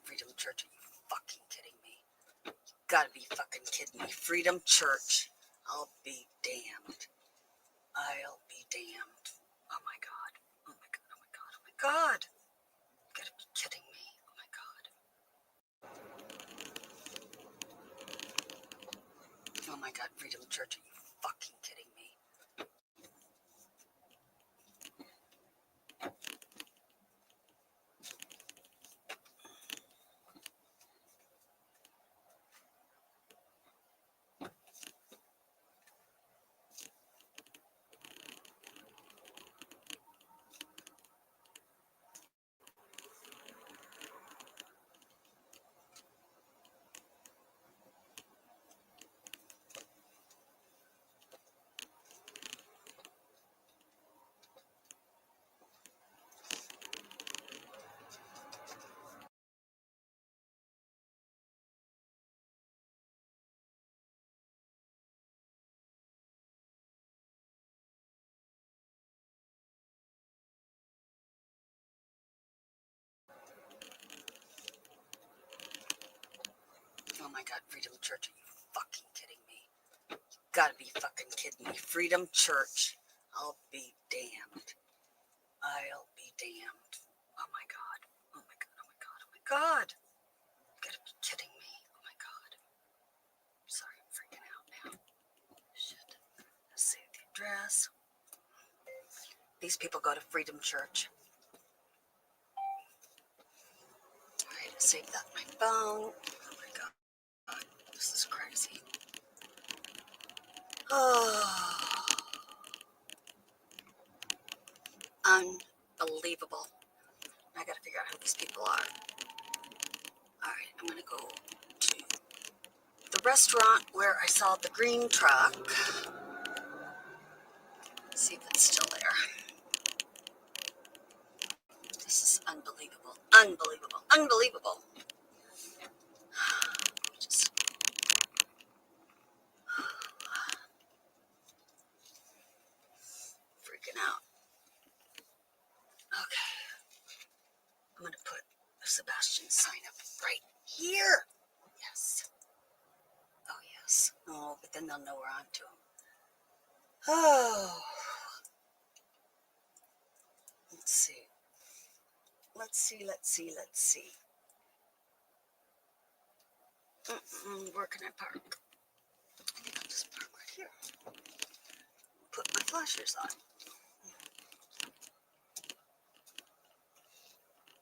Freedom Church, are you fucking kidding me? You gotta be fucking kidding me. Freedom Church, I'll be damned. I'll be damned. Oh my God. Oh my God. Oh my God. Oh my God. You gotta be kidding me. Oh my God. Oh my God, Freedom Church, are you fucking kidding me? Oh my God, Freedom Church, are you fucking kidding me? You gotta be fucking kidding me. Freedom Church, I'll be damned. I'll be damned. Oh my God. Oh my God. Oh my God. Oh my God. You gotta be kidding me. Oh my God. Sorry, I'm freaking out now. Shit. Let's save the address. These people go to Freedom Church. Alright, I saved that on my phone. Oh my God. This is crazy. Oh. Unbelievable. I gotta figure out who these people are. Alright, I'm gonna go to the restaurant where I saw the green truck. See if it's still there. This is unbelievable. Unbelievable. Unbelievable. Just freaking out. Okay. I'm gonna put the Sebastian sign up right here. Yes. Oh, yes. Oh, but then they'll know we're on to him. Oh. Let's see. Let's see. Let's see. Let's see. Where can I park? I think I'll just park right here. Put my flashers on.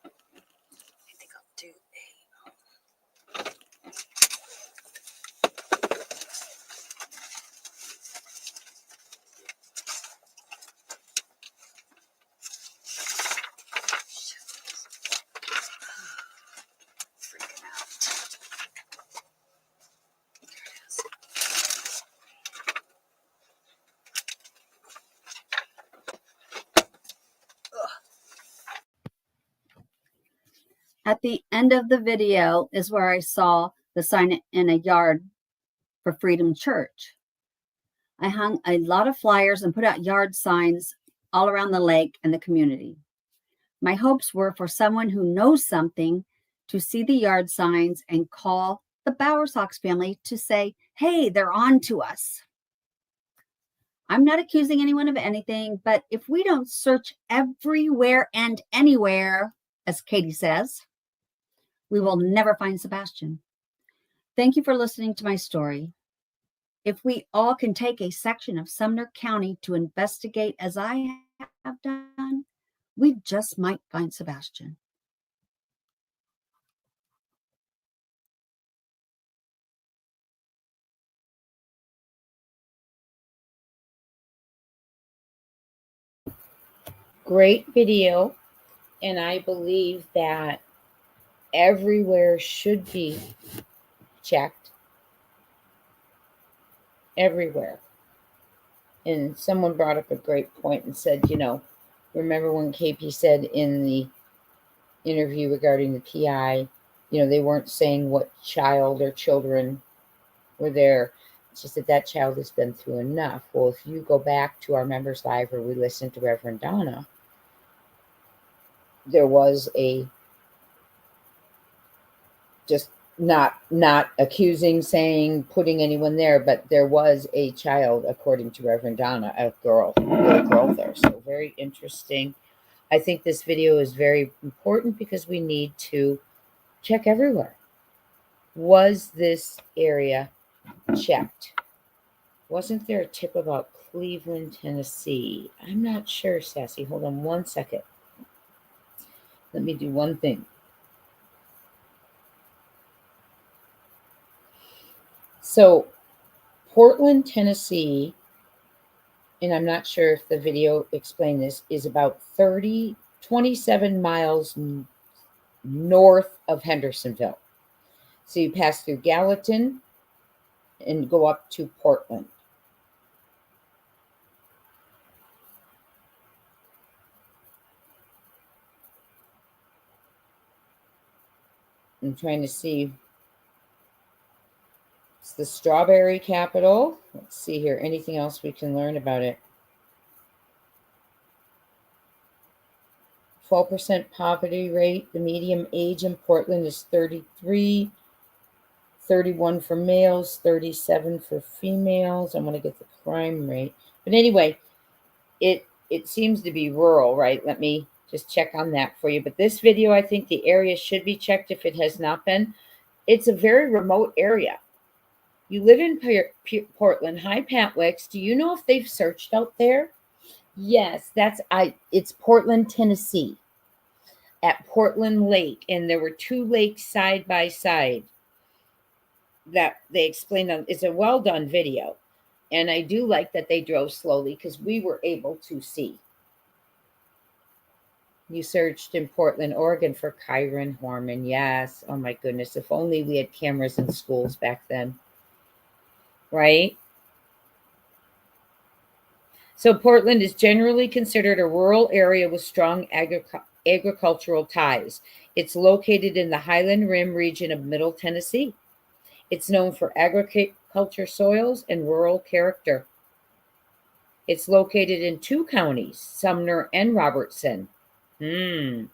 I think I'll do freaking out. There it is. Ugh. At the end of the video is where I saw the sign in a yard for Freedom Church. I hung a lot of flyers and put out yard signs all around the lake and the community. My hopes were for someone who knows something to see the yard signs and call the Bowersox family to say, hey, they're on to us. I'm not accusing anyone of anything, but if we don't search everywhere and anywhere, as Katie says, we will never find Sebastian. Thank you for listening to my story. If we all can take a section of Sumner County to investigate as I have done, we just might find Sebastian. Great video. And I believe that everywhere should be checked. Everywhere. And someone brought up a great point and said, remember when KP said in the interview regarding the PI, they weren't saying what child or children were there. It's just that child has been through enough. Well, if you go back to our members live where we listened to Reverend Donna, there was a just not accusing, saying, putting anyone there, but there was a child, according to Reverend Donna, a little girl there. So very interesting. I think this video is very important because we need to check everywhere. Was this area checked? Wasn't there a tip about Cleveland, Tennessee? I'm not sure, Sassy. Hold on one second. Let me do one thing. So, Portland, Tennessee, and I'm not sure if the video explained this, is about 27 miles north of Hendersonville. So you pass through Gallatin and go up to Portland. I'm trying to see. It's the strawberry capital. Let's see here. Anything else we can learn about it? 12% poverty rate. The median age in Portland is 33, 31 for males, 37 for females. I want to get the crime rate. But anyway, it seems to be rural, right? Let me just check on that for you. But this video, I think the area should be checked if it has not been. It's a very remote area. You live in Portland. Hi, Pat Wicks. Do you know if they've searched out there? Yes, it's Portland, Tennessee, at Portland Lake. And there were two lakes side by side that they explained on. It's a well done video. And I do like that they drove slowly because we were able to see. You searched in Portland, Oregon for Kyron Horman. Yes. Oh my goodness. If only we had cameras in schools back then. Right? So Portland is generally considered a rural area with strong agricultural ties. It's located in the Highland Rim region of Middle Tennessee. It's known for agriculture soils and rural character. It's located in two counties, Sumner and Robertson. And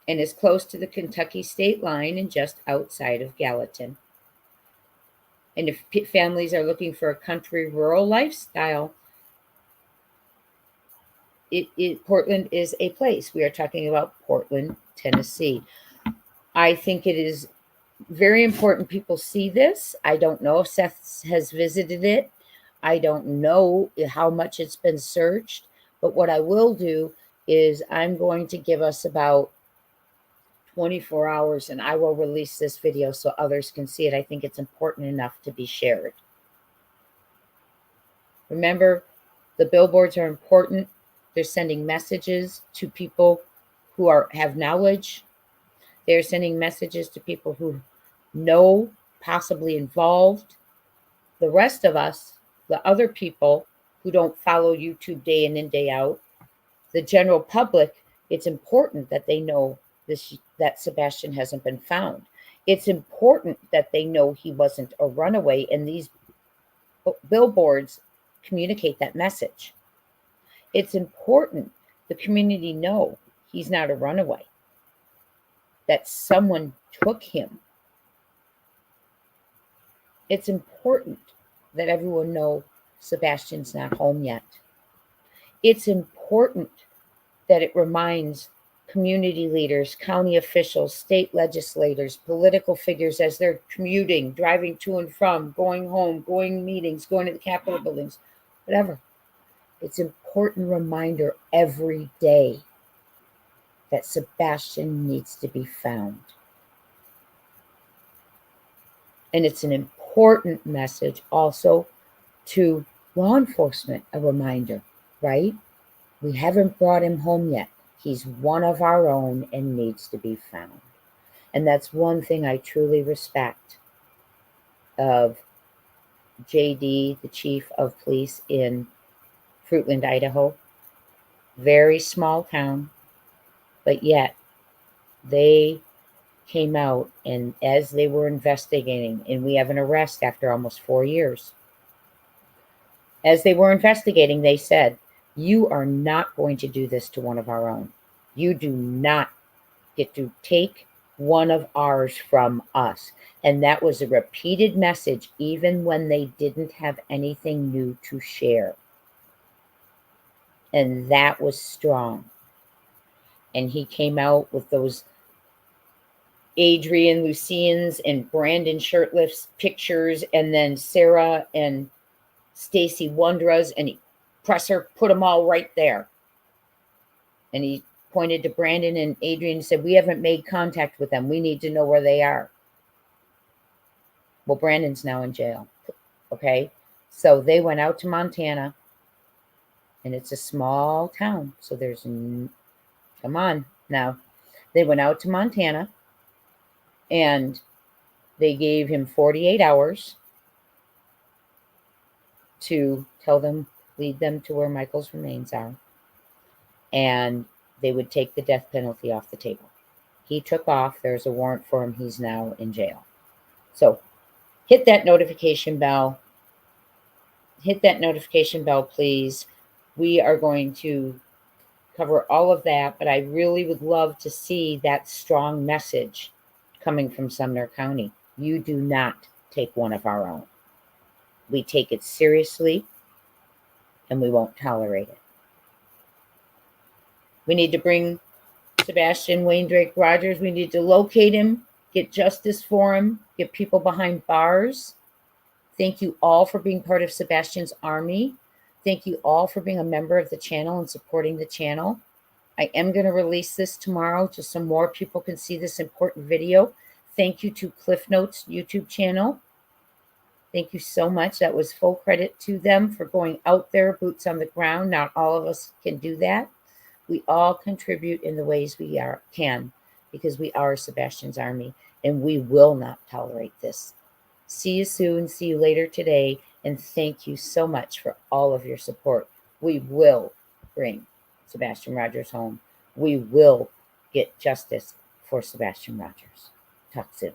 is close to the Kentucky state line and just outside of Gallatin. And if families are looking for a country rural lifestyle, Portland is a place. We are talking about Portland, Tennessee. I think it is very important people see this. I don't know if Seth has visited it. I don't know how much it's been searched. But what I will do is I'm going to give us about 24 hours and I will release this video so others can see it. I think it's important enough to be shared. Remember, the billboards are important. They're sending messages to people who have knowledge. They're sending messages to people who know, possibly involved. The rest of us, the other people who don't follow YouTube day in and day out, the general public, it's important that they know that Sebastian hasn't been found. It's important that they know he wasn't a runaway, and these billboards communicate that message. It's important the community know he's not a runaway, that someone took him. It's important that everyone know Sebastian's not home yet. It's important that it reminds community leaders, county officials, state legislators, political figures as they're commuting, driving to and from, going home, going meetings, going to the Capitol buildings, whatever. It's an important reminder every day that Sebastian needs to be found. And it's an important message also to law enforcement, a reminder, right? We haven't brought him home yet. He's one of our own and needs to be found. And that's one thing I truly respect of JD, the chief of police in Fruitland, Idaho. Very small town, but yet they came out, and as they were investigating, and we have an arrest after almost 4 years. As they were investigating, they said, "You are not going to do this to one of our own. You do not get to take one of ours from us. And that was a repeated message, even when they didn't have anything new to share. And that was strong. And he came out with those Adrian Lucian's and Brandon Shirtlift's pictures, and then Sarah and Stacy Wondra's, and he put them all right there. And he pointed to Brandon and Adrian and said, we haven't made contact with them. We need to know where they are. Well, Brandon's now in jail. Okay. So they went out to Montana, and it's a small town. So there's, come on now. They went out to Montana, and they gave him 48 hours to tell them, lead them to where Michael's remains are. And they would take the death penalty off the table. He took off. There's a warrant for him. He's now in jail. So hit that notification bell. Hit that notification bell, please. We are going to cover all of that, but I really would love to see that strong message coming from Sumner County. You do not take one of our own. We take it seriously, and we won't tolerate it. We need to bring Sebastian Wayne Drake Rogers. We need to locate him, get justice for him, get people behind bars. Thank you all for being part of Sebastian's army. Thank you all for being a member of the channel and supporting the channel. I am going to release this tomorrow just so more people can see this important video. Thank you to Cliff Notes YouTube channel. Thank you so much. That was full credit to them for going out there, boots on the ground. Not all of us can do that. We all contribute in the ways we can, because we are Sebastian's army, and we will not tolerate this. See you soon. See you later today. And thank you so much for all of your support. We will bring Sebastian Rogers home. We will get justice for Sebastian Rogers. Talk soon.